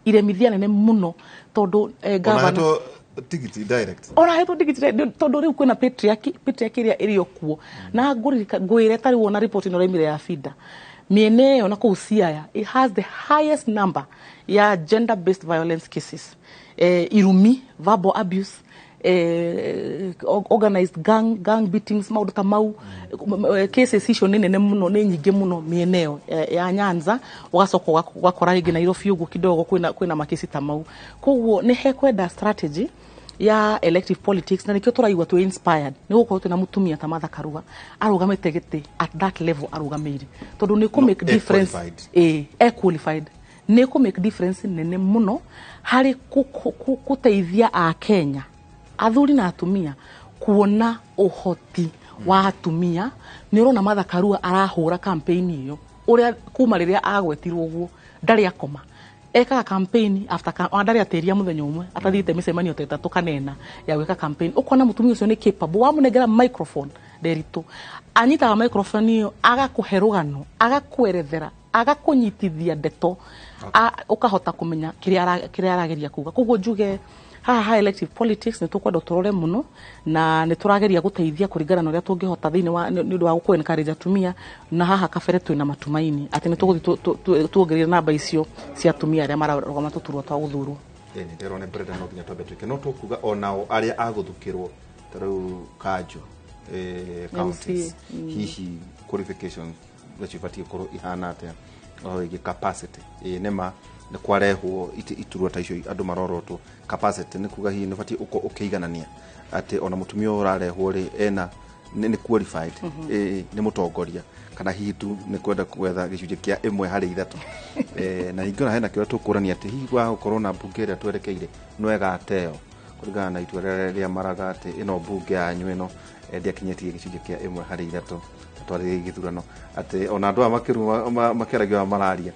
iremithia nene muno tondu governor tigiti direct hetwo tigiti tondu riu kwina patriarchy iria iri okuo na ngwire tari wona report ino raimire ya FIDA miene yo na ku Siaya it has the highest number ya gender based violence cases irumi verbal abuse organized gang beatings maundu ta mau cases icio nene muno ni nyingi muno mieneo ya Nyanza ugacoka gwakora ringi Nairobi uguo kidogo kwina makesi ta mau koguo ni hekwenda strategy ya elective politics na nikio turaigwa tu inspired ni gukorwo tuna mutumia ta Martha Karua arugamite giti at that level arugamire tondu ni ku make difference qualified ni ku make difference nene muno hari kuteithia a Kenya athuri na atumia kuona uhoti wa atumia ni urona Martha Karua arahura campaign iyo uria kuma riria agwetirwo guo ndari akoma eka campaign after ndari ateria muthenya umwe atathite micemanio ta itatu kanena ya gweka campaign ukona mutumia ucio ni capable wa munengera microphone derito anyita microphone iyo agakuherugano agakwerethera agakunyitithia ndeto ukahota kumenya kiria arageria kuga koguo njuge ha elective politics ni tukwenda turore muno na ni turageria guteithia kuringana na uria tungihota thiini wa ni ndu wa guku encourage atumia na haha kabere twina matumaini ati ni tuguthi tuongerera namba icio cia atumia aria mararogama tuturwo twa guthurwo ni ndirone Brenda no nginya twambe twike no tukuga onao aria aguthukirwo tarau kanjo counties hihi qualifications lechivatie koro ihana atia o capacity nema ni kwarehwo iturwa ta icio andu marorotwo capacity ni kuga hihi nibati ukeiganania ati ona mutumia urarehwo ri ena ni qualified ni mutongoria kana hihi tu ni kwenda kwetha gicunje kia 1/3 na ingona hena kio tukurania ati hihi wa corona bunge ria twerekeire nwega ateo kurigana na itwere ria maraga ati ino bunge yanyu ino ndiakinyetie gicunje kia 1/3 twari githurano ati ona andu amakiru makeragio mararia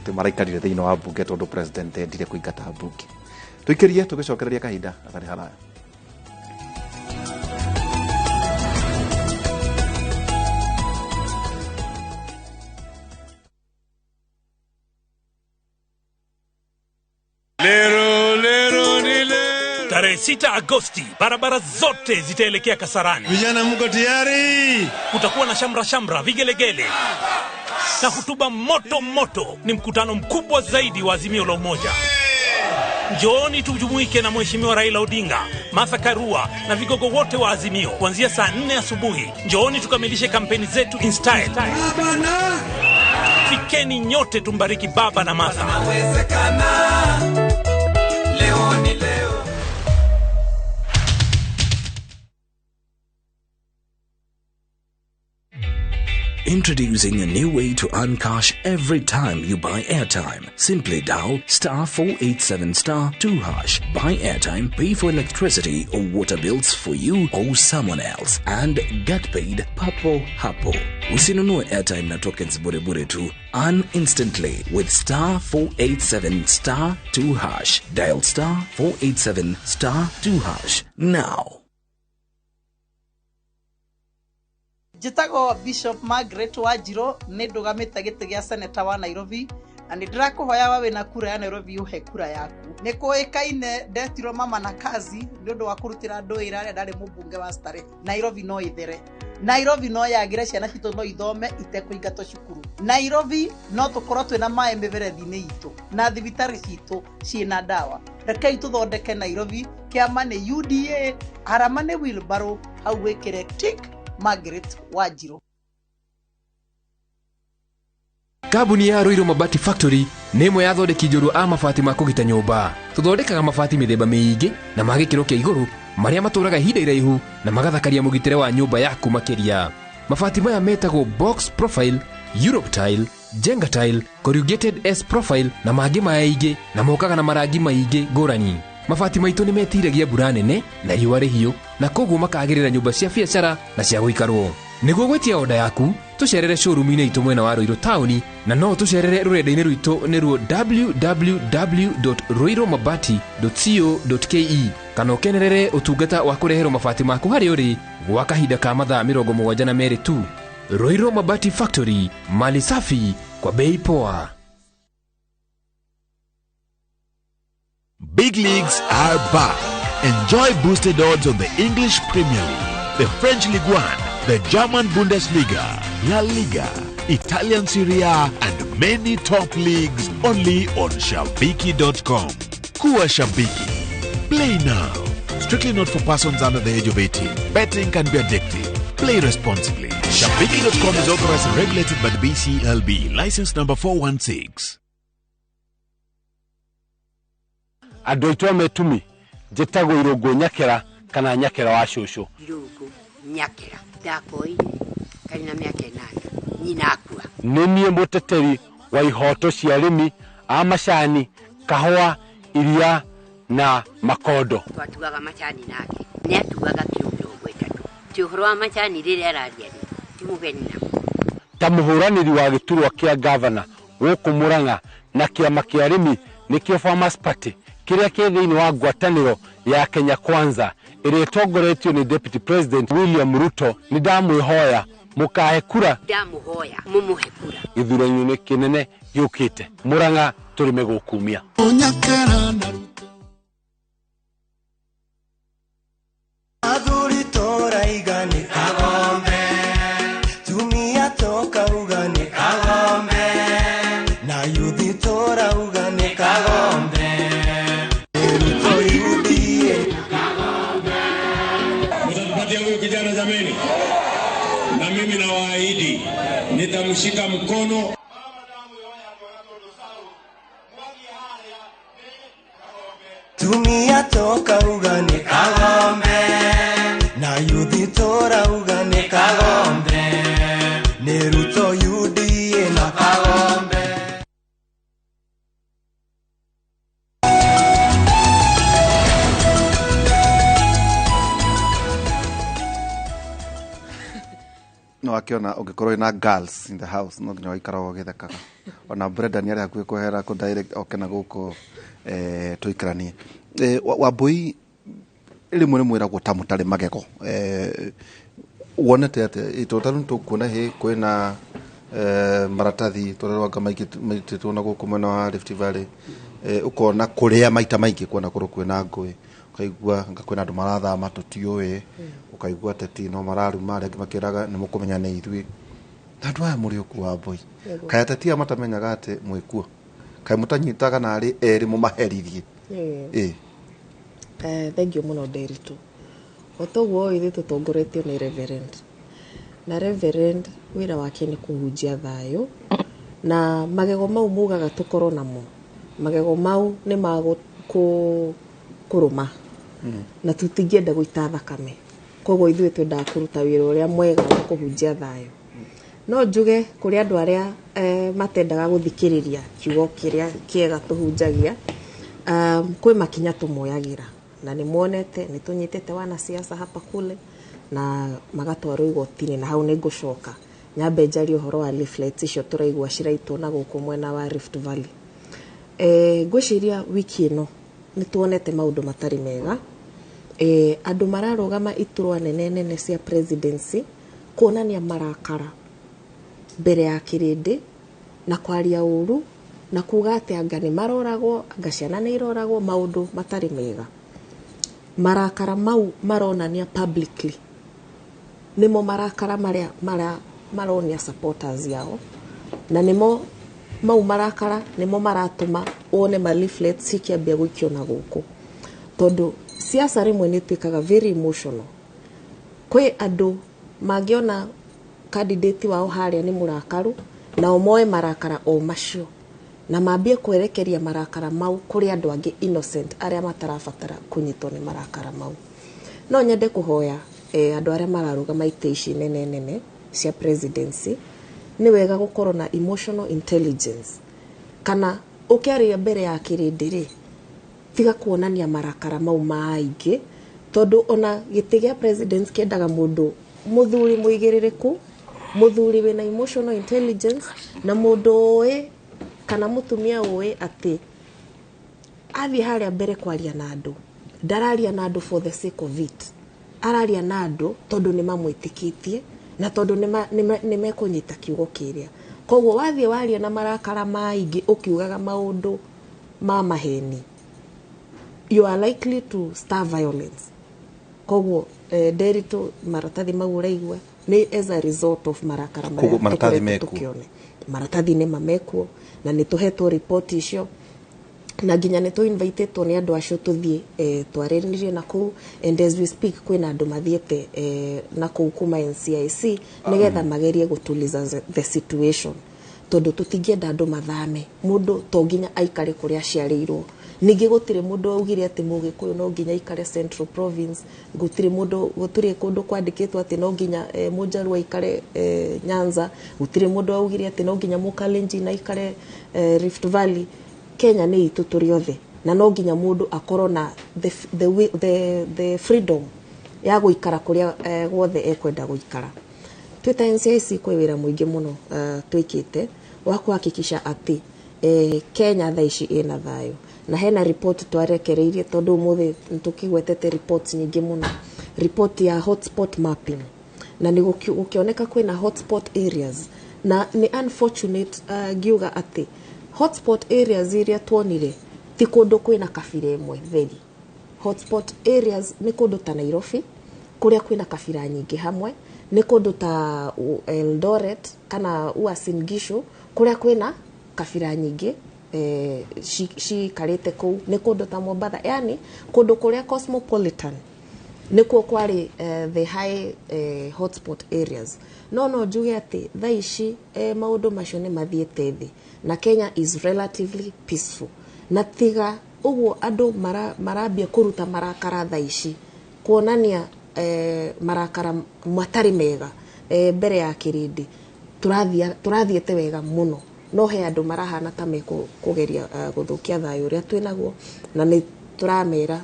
ati maraikarire thiini wa bunge tondu president ndire kuingata bunge tuikirie tugicokereria kahinda athari haraya Tarehe 6 Agosti barabara zote zitaelekea Kasarani. Vijana mko tayari? Kutakuwa na shamra vigelegele na hutuba moto. Ni mkutano mkubwa zaidi wa Azimio la Umoja. Njooni tujumuike na Mheshimiwa Raila Odinga, Martha Karua na vigogo wote wa Azimio kuanzia saa 4 asubuhi. Njooni tukamilishe kampeni zetu in style. Fikeni nyote tumbariki baba na Martha. Leo ni leo. Introducing a new way to earn cash every time you buy airtime. Simply dial *487*2#. Buy airtime, pay for electricity or water bills for you or someone else, and get paid papo hapo. Usinunue airtime na tokens bure tu. Earn instantly with *487*2#. Dial *487*2# now. Jitago Bishop Margaret Wajiro nĩndugamĩte gĩtĩ gĩa seneta wa Nairobi na nĩndĩrakũhoya wawe na kura ya Nairobi uhe kura yaku. Nĩkũĩkaine ndetirwo mama na kazi nĩ ũndũ wa kũrutĩra andũ wĩra arĩa ndarĩ mũmbunge wa Starehe. Nairobi no ithere. Nairobi no yagĩre ciana citũ no ithome itekũingatwo cukuru. Nairobi no tũkorwo twĩna maĩ mĩberethi-inĩ itũ na thibitarĩ citũ ciĩna ndawa. Rekei tũthondeke Nairobi, kĩama nĩ UDA, arama nĩ wheelbarrow, hau wĩkĩre tick. Margaret Wajiro. Kabuni ya Ruiru Mabati Factory nĩ ĩmwe ya thondeki njũru a mabati ma kũgita nyũmba. Tũthondekaga mabati mĩthemba mĩingĩ na ma gĩkĩro kĩa igũrũ marĩa matũraga ihinda iraihu na magathakaria mũgitĩre wa nyũmba yaku makĩria. Mabati maya metagwo box profile, Europe tile, Jenga tile, corrugated S profile na mangĩ maingĩ na mokaga na marangi maingĩ ngũrani. Mabati maitũ nĩ metiragia mbura nene na riũa rĩhiũ na koguo makagĩrĩra nyũmba cia biacara na cia gũikarwo. Nĩguo gwĩtia oda yaku tucerere showroom-inĩ itũ mwena wa Ruiru taũni, na no tucerere rũrenda-inĩ rwitũ nĩruo www.ruiromabati.co.ke, kana ũkenerere ũtungata wa kũreherwo mabati maku harĩ ũrĩ gwa kahinda ka mathaa 72 tu. Ruiro Mabati Factory, mali safi kwa bei poa. Big leagues are back. Enjoy boosted odds on the English Premier League, the French Ligue 1, the German Bundesliga, La Liga, Italian Serie A, and many top leagues only on Shabiki.com. Kuwa Shabiki. Play now. Strictly not for persons under the age of 18. Betting can be addictive. Play responsibly. Shabiki.com is authorized and regulated by the BCLB. License number 416. Andũ aitũ metumi njĩtagwo Irũngũ Nyakera kana Nyakera wa Cũcũ. Irũngũ Nyakera ndakoire kari na mĩaka 8 nyina akua. Nĩ niĩ mũteteri wa ihoto cia arĩmi a macani, kahũa, iria na makondo. Twatuaga macani nake nĩ atuaga kilo 30. Ti ũhoro wa macani rĩrĩa araria ti mũgeni na ta mũhũranĩri wa gĩturwa kĩa gavana gũkũ Murang'a na kĩama kĩa arĩmi nĩkĩo Farmers Party kĩrĩa kĩ thĩinĩ wa ngwatanĩro ya Kenya Kwanza ĩrĩa ĩtongoretio nĩ Deputy President William Ruto. Nĩ ndamwĩhoya mũkahe kura, ndamũhoya mũmũhe kura gĩthurano-inĩ kĩnene gĩũkĩte. Murang'a tũrĩ megũkumia. Adhuri tora igani kagombe, tumia toka ugani kagombe, na yudhi tora ugani kagombe, erito yudhi kagombe. Mtampatia huyu kijana jameni, na mimi nawaahidi nitamshika mkono. Tumia toka ugani kagombe, na yudhi tora ugani kagombe, neruto yudhi na kagombe. No akiona ungikorwo na girls in the house no nginya ikarago githekaga. Ona Brenda ni ari hakuhe kuhera ku direct okena guko tuikaranie. Wambui rimwe mwiragwo ta mutari magego. Wonete ate itotaru tukuona he kwina maratathi turarwanga maititwo na guku mwena wa Rift Valley. Ukona kuria maita maingi kuona kuru kwina ngui. Ukaigua ngakwina andu marathama tutioe. Ukaigua teti no mararu mare makiraga ni mukumenya ne ithui. Andu aya muri okuwa boy. Kaya teti amatamenyaga ate mwikuo. Kai mutanyitaga na ari eri mumaherithie. Thank you muno Nderitu. Otogwo ithu tutongoretio ni Reverend. Na Reverend wira wake ni kuhunjia thayo. Na magego mau mugaga tukorwo namo. Magego mau ni mago kuruma. Na tutingienda guita thakame. Koguo ithuĩ twenda kũruta wĩra ũrĩa mwega wa kũhunjia thayo. No njuge kũrĩ andũ arĩa matendaga gũthikĩrĩria kiugo kĩrĩa kĩega tũhunjagia, kwĩ makinya tũmoyagira na nĩ muonete nĩ tũnyitĩte wana siasa hapa kule na magatwarwo igoti-inĩ, na hau nĩ ngũcoka nyambe njarie ũhoro wa leaflets icio tũraigua ciraitwo na gũkũ mwena wa Rift Valley. Ngwĩciria wiki ĩno nĩ tuonete maũndũ matarĩ mega. Andũ mararũgama iturwa nene cia presidency kuonania marakara mbere ya kĩrĩndĩ na kwaria ũru na kuga atĩ anga nĩ maroragwo, anga ciana nĩ iroragwo, maũndũ matarĩ mega. Marakara mau maronania publicly nimo marakara marĩa maronia supporters yao, na nimo mau marakara nimo maratũma one ma leaflets cikiambia gũikio na gũkũ, tondũ siasa rimwe nĩ tuĩkaga very emotional. Kwĩ andũ mangĩona candidate wao harĩa nĩ mũrakaru na omoe marakara o macio na mambie kwerekeria marakara mau kũrĩ andũ angĩ innocent arĩa matarabatara kũnyitwo nĩ marakara mau. No nyende kũhoya andũ arĩa mararũgama itĩ ici nene cia presidency nĩ wega gũkorwo na emotional intelligence, kana ũkĩaria mbere ya kĩrĩndĩ rĩ tiga kuonania marakara mau maingĩ, tondũ ona gĩtĩ gĩa president kĩendaga mũndũ mũthuri mũigĩrĩrĩku muthuri wina emotional intelligence na mundu oe kana mutumia oe ati athi haria mbere kwaria na andu ndararia na andu for the sake of it araria na andu tondu ni mamwitikitie na tondu ni mekunyita kiugo kiria koguo wathie waria na marakara maingi ukiugaga maundu ma maheni you are likely to stir violence koguo derito maratathi maguraigwa ni as a result of marakara maratathi ni mamekwo na ni tuhetwo report icio na ginya ni tu invited to ni andu acio tuthie twarenirie na ku and as we speak kwina andu mathiete na ku kuma NCIC nigetha magerie gutuliza the situation tondu tutingienda andu mathame mundu to ginya aikare kuria ciarirwo ningi gutire mundu augire ati mugikuyu no ginya ikare Central Province gutire kundu kwandikitwo ati no ginya mujaru aikare Nyanza gutire mundu augire ati no ginya mukalenji na ikare Rift Valley Kenya ni itu turi othe na no ginya mundu akorwo na the freedom ya guikara kuria gwothe ekwenda guikara twita NCIC kwe wira muingi muno twikite wa kuhakikisha ati Kenya thaici ina thayo na hena report twarekereirie tondu muthe tukigwetete reports nyingi muno report ya hotspot mapping na ni gukioneka kwina hotspot areas na ni unfortunate giuga ati hotspot areas iria tuonire ti kundu kwina kabira imwe theri hotspot areas ni kundu ta Nairobi kuria kwina kabira nyingi hamwe ni kundu ta Eldoret kana Uasin Gishu kuria kwina kabira nyingi shi karete kou ni kundu ta Mombasa yani kundu kuria cosmopolitan nikuo kwari the high hotspot areas no njuge ati thaici maundu macio ni mathiete thi na Kenya is relatively peaceful na tiga uguo andu marambia kuruta marakara thaici kuonania marakara matari mega mbere ya kirindi turathiete wega muno no he andu marahana ta kugeria guthukia thayo uria twinaguo na ni turamera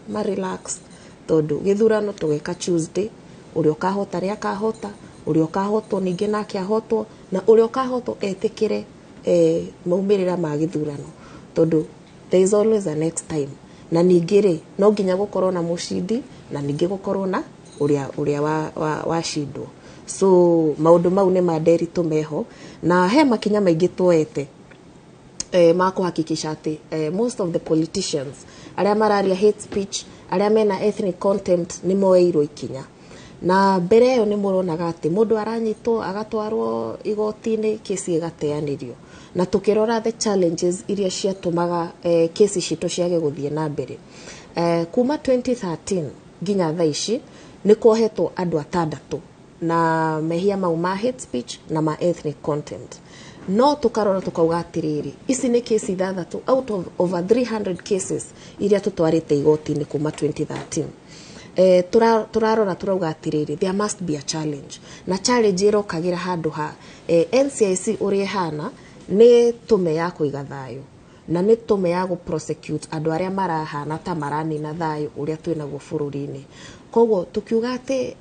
ma relax tondu githurano tugeka Tuesday uria kahota ria kahota uria kahotwo ningi nake ahotwo na uria kahotwo etikire maumirira ma githurano tondu there is always a next time na ningire no ginya gukorwo na mushindi na ningi gukorwo na uria wa shindwo so maundu mau ni maderi tumeho na he makinya maingi tuete ma kuhakikisha ati most of the politicians aria mararia hate speech aria mena ethnic contempt ni moeirwo ikinya na mbere yo ni muronaga ati mundu aranyitwo agatwarwo igoti-ini kesi igateanirio na tukirora the challenges iria ciatumaga kesi citu ciage guthie na mbere kuma 2013 ginya thaici ni kuohetwo andu atandatu na mehia mau ma hate speech na ma ethnic contempt no tukarora tukauga atiriri ici ni kesi thathatu out of over 300 cases iria tutwarite igoti-ini kuma 2013 turarora turauga atiriri there must be a challenge na challenge irokagira handu ha NCIC uri hana ni tume ya kuiga thayo na ni tume ya prosecute andu aria marahana ta maranina thayo uria twinaguo bururi-ini koguo tukiuga ati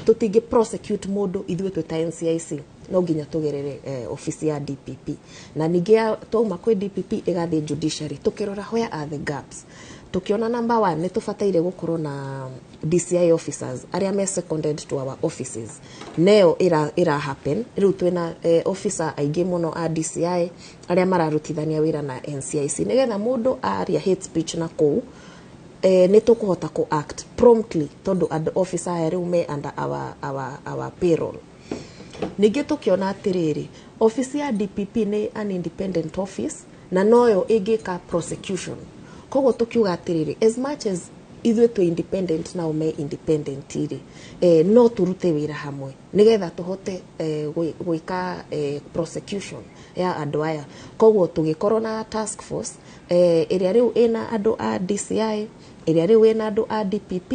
tutingi prosecute mundu ithuĩ twita NCIC no ginya tugerere ofisi ya DPP na ningi twauma kwi DPP igathi judiciary tukirora where are the gaps tukiona number 1 ni tufataire gukorwo na DCI officers aria me seconded to our offices neo ira happen riu twina officer aingi muno a DCI aria mararutithania wira na NCIC nigetha mundu aria hate speech na kou ni tukuhota ku act promptly tondu and officer aya me under our payroll ningi tukiona atiriri office ya DPP ni an independent office na noyo igika prosecution kogo tukiuga atiriri as much as ithuĩ tu independent na ume independent iri no turute wira hamwe nigetha tuhote gwika prosecution ya andu aya koguo tugikorwo na task force iria riu ina andu a DCI iria riu ina andu a DPP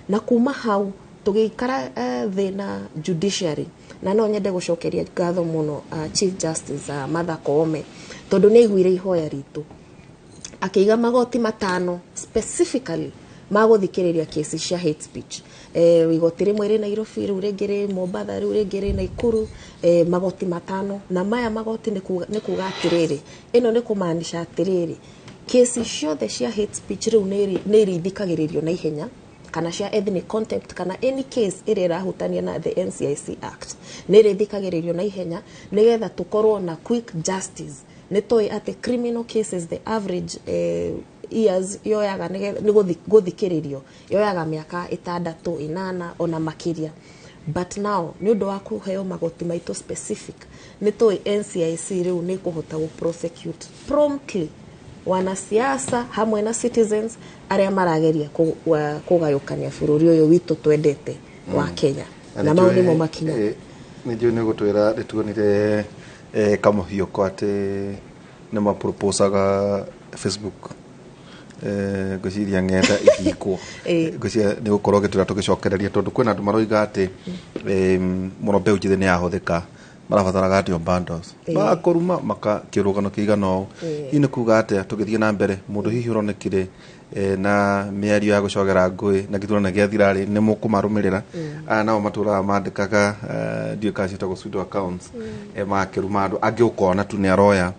na kuma hau tugikara thina judiciary na no nyende gucokeria ngatho muno Chief Justice Martha Koome tondu ni igwire ihoya ritu akiiga magoti matano specifically maguthikiriria cases cia hate speech igoti rimwe ri Nairobi riu ringi ri Mombasa riu ringi ri Nakuru magoti matano na maya magoti ni kuga atiriri ino ni kumaanisha atiriri cases ciothe cia hate speech riu ni irithikagiririo na ihenya kana cia ethnic contempt kana any case ire rahutania na the NCIC Act ni irithikagiririo na ihenya nigetha tukorwo na quick justice ni toi ati criminal cases the average years yoyaga ni guthikiririo yoyaga miaka 6 8 ona makiria but now ni undu wa kuheo magoti maito specific ni toi NCIC riu ni kuhota gu prosecute promptly wanasiasa hamwe na citizens aria marageria kugayukania bururi uyu witu twendete wa Kenya na mauni mo makinya ni ndio ni gutwira rituonire kamuhio kwate na maproposaga Facebook gociria ngenda ihiko gocia ni gukorwo gitwira tugicokereria tondu kwina andu maroiga ati muno mbeu njithe ni yahuthika marabataraga atio bundles makoruma makakirugano kiigano ine kuga ati tugithie na mbere mundu hihi uronekire na miario ya gucogera ngui na githurana gia thirari ni mukumarumirira nao matura mandikaga ndio kaci to go accounts makiruma andu angi ukona tu ni aroya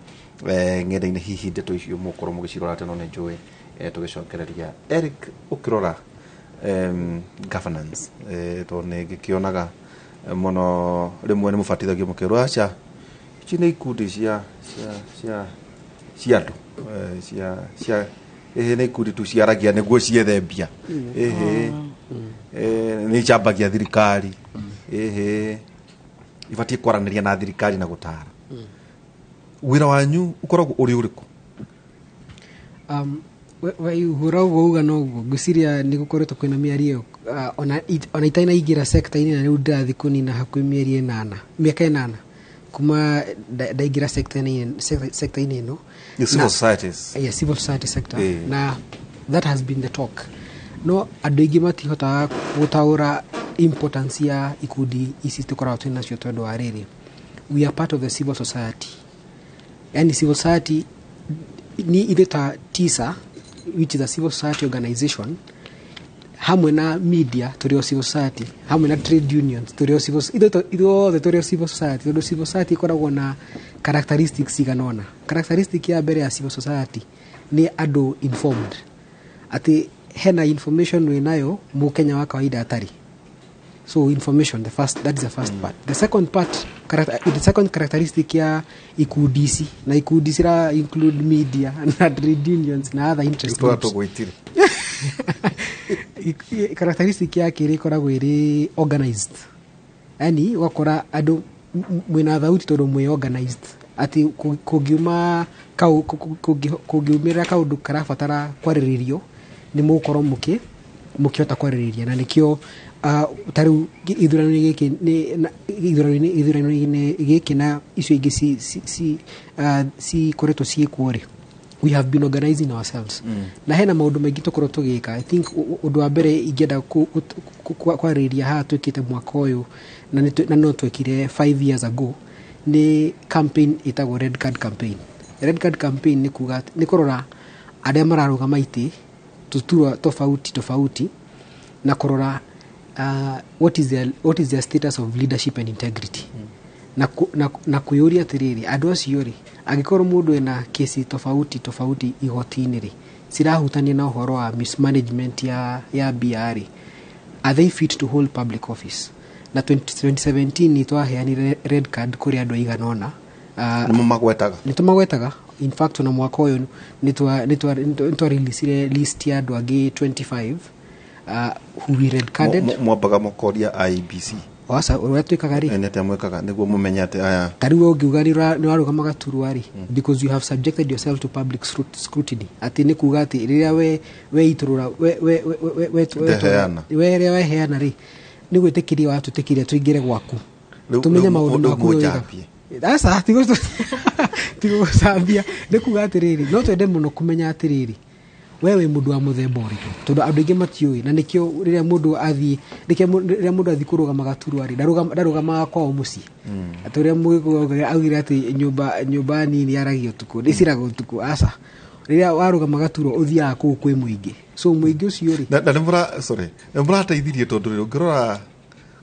ngenda-ini hihi ndeto icio mukorwo mugicirora teno ne njui tugicokereria Eric ukirora governance to ne gikionaga mono rimwe ni mubatithagio mukero acha ici ni ikundi cia andu cia ni ikundi tu ciaragia niguo ciethembia ni chambagia thirikari ibatie kwaraniria na thirikari na gutara wira wanyu ukoragwo uri uriku uhura uga no guciria ni gukoretwo kwina miario ona itaina ingira sector ini na riu ndathi kunina hakui mieri 8 miaka 8 kuma ndaingira sector ini no civil societies civil society sector na that has been the talk no andu ingi matihota gutaura importance ya ikundi ici tukoragwo twina cio tondu wa riri we are part of the civil society and civil society ni ideta TISA which is a civil society organization hamwe na media turio civil society hamwe na trade unions turio civil the turio civil society the civil society ikoragwo na characteristics iganona characteristic ya mbere ya civil society ni ado informed ati hena information winayo mukenya wa kawaida atari so information that is the first part the second part the second characteristic ya ikudisi na ikudisi ra include media na trade unions na other interest groups characteristic ya kiri koragwo iri organized yani wakora adu mwina thauti tondu mwe organized ati kugiuma kugiumira kaundu karabatara kwariririo ni mukorwo mukiota kwaririria na nikio taru ithurano giki na icio ingi si koreto si kuore we have been organizing ourselves na hena maundu maingi tukorwo tugika I think undu wa mbere ingenda kwariria ha twikite mwaka uyu na no twekire 5 years ago ni campaign itagwo red card campaign ni kuga ni kurora aria mararuga maiti tutura tofauti na kurora what is their status of leadership and integrity na kuyuria tiriri andu acio ri agikorwo mundu ena kesi tofauti igoti-ini ri cirahutania na uhoro wa mismanagement ya BR are they fit to hold public office na 2017 ni twaheanire red card kuri andu aiganona nitumagwetaga in fact na mwaka uyu nitwa release list ya andu angi 25 who we red carded mwabaga mokoria IBC wasa uratwikaga ri ene tamwekaga niguo mumenyate aya tariwo ngiugari ni warugamaga turwari because you have subjected yourself to public scrutiny ati ni kuga ati riria we iturura we ria we heana ri ni gwitikiria watu tikiria tuingire gwaku tumenye maundu maku asa tigo sambia ni kuga ati riri no twende muno kumenya ati riri wewe mundu wa muthemba uriku tondu andu ingi matiui na nikio riria mundu athi kurugamaga turwari darugamaga kwa muci aturia mugigo augire ati nyumba nini yaragio tuku ndiciraga tuku asa riria warugama gaturo uthia ku kwi muingi so muingi ucio ri na nimura sorry nimura teithirie tondu ri ngirora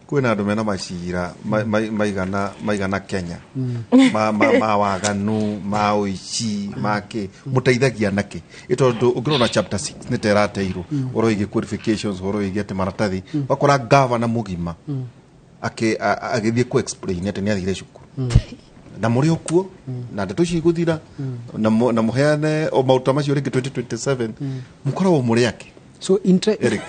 kwina andu mena macira maigana Kenya ma waganu ma uici make muteithagia naki itondu ungirona chapter 6 ni terateirwo oroige qualifications oroige ate maratathi wakora governor mugima agithie ku explain ate ni athire cukuru na muri okuo na ndeto ici guthira na muheane o mauta macio ringi 2027 mukorwo muri yake. So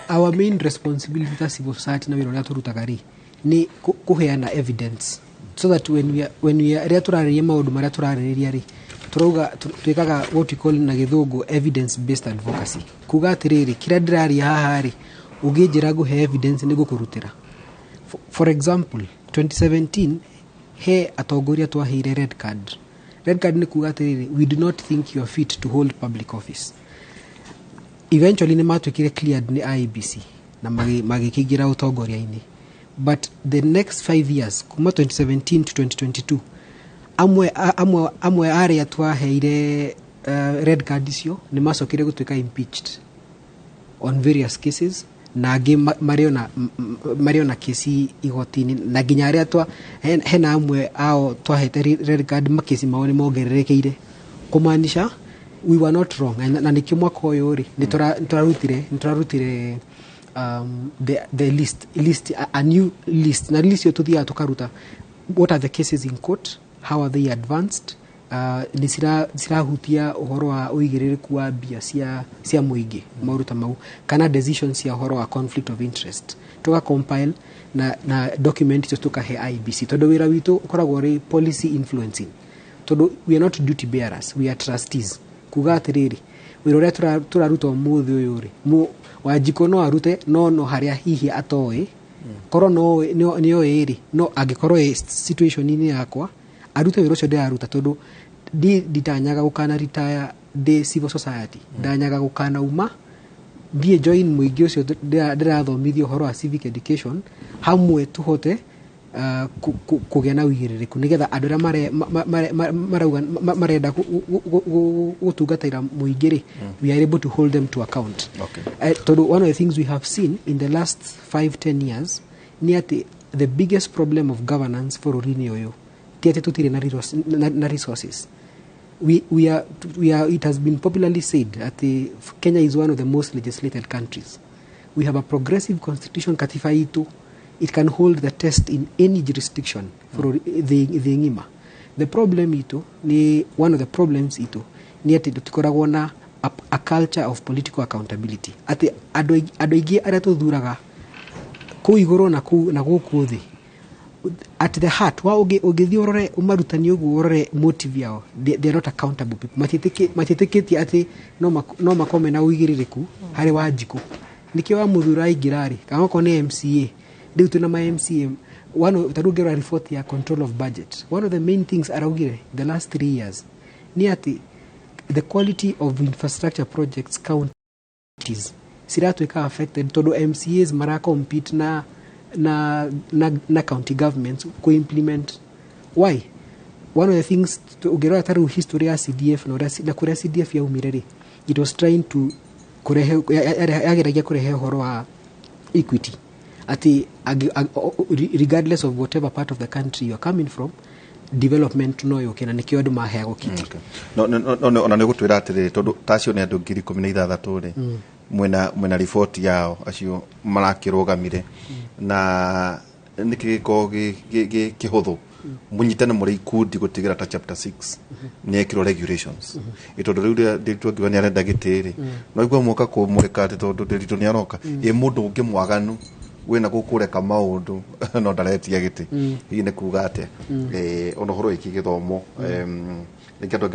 our main responsibility as civil society na wira turutaga ri ni kuheana evidence so that when we are turariria maundu maria turariria ri turauga twikaga what we call na githungu evidence based advocacy kuga atiriri kira ndiraria haha ri unginjira guhe evidence ni gukurutira. For example 2017 he atongoria twaheire red card ni kuga atiriri we do not think you are fit to hold public office. Eventually ni matwikire cleared ni IEBC na magikigira utongoria-ini, but the next 5 years kuma 2017 to 2022 amwe aria twaheire red card icio ni macokire gutwika impeached on various cases na angi mariona kesi igotini na nginya aria hena amwe ao twahete red card makesi mao ni mongererekeire kumaanisha we were not wrong na nikio mwaka uyu ri ni turarutire the list a new list na list yo tuthia tukaruta what are the cases in court, how are they advanced, ni sirahutia uhoro wa uigiririku wa bia cia muingi maruta mau kana decisions ya uhoro wa conflict of interest tuka compile na document to tukahe IBC todo wira witu ukoragwo ri policy influencing todo we are not duty bearers, we are trustees kuga atiriri wira uria turaruta umuthi uyu ri wajiko no arute no haria hihi atoe koro no eri no agikorwo situation ini yakwa arute wira ucio ndaruta tondu ditanyaga gukana retire the civil society ndanyaga gukana uma die join muingi ucio ndirathomithio horo wa civic education hamwe tuhote kugea na wigiririku nigetha andu aria marauga marenda gutungataira muingiri we are able to hold them to account. Tondu one of the things we have seen in the last 5-10 years ni ati the biggest problem of governance for urini uyu ti ati tutire na resources. We are it has been popularly said that Kenya is one of the most legislated countries. We have a progressive constitution katiba itu. It can hold the test in any jurisdiction for the ngima. The problem ito ni one of the problems ito ni ati tukoragwo na a culture of political accountability. Ati adoigi aria tuthuraga ku iguru na guku thi at the heart wa ugithi urore umarutani ugu urore motive yao they are not accountable people matitikiti ati no makome na uigiririku hari wajiko nikio wa muthura igirari kama ko ni MCA due to my MCA one of tarugera report ya control of budget. One of the main things araugire the last 3 years ni ati the quality of infrastructure projects counties siratweka affected todo MCAs mara compete na county governments ko implement. Why? One of the things ugera taru history ya CDF na kuria CDF ya umireri it was trying to kurehe horo wa equity ati regardless of whatever part of the country you are coming from development no yokena nikio andu mahego kiti no ona negutwira atiri tondu tacio ne andu 16 ri mwena report yao acio marakirugamire na nikiko kihuthu munyitane muri ikundi gutigira ta chapter 6 nekiro regulations itondo riu nditwa ni arenda gitiri no igwa muka ku murika tondu ndito ni aroka mundu ungi mwaganu wena gukureka maundu no ndaretia giti hii ne kuga ate ono horo iki githomo nikando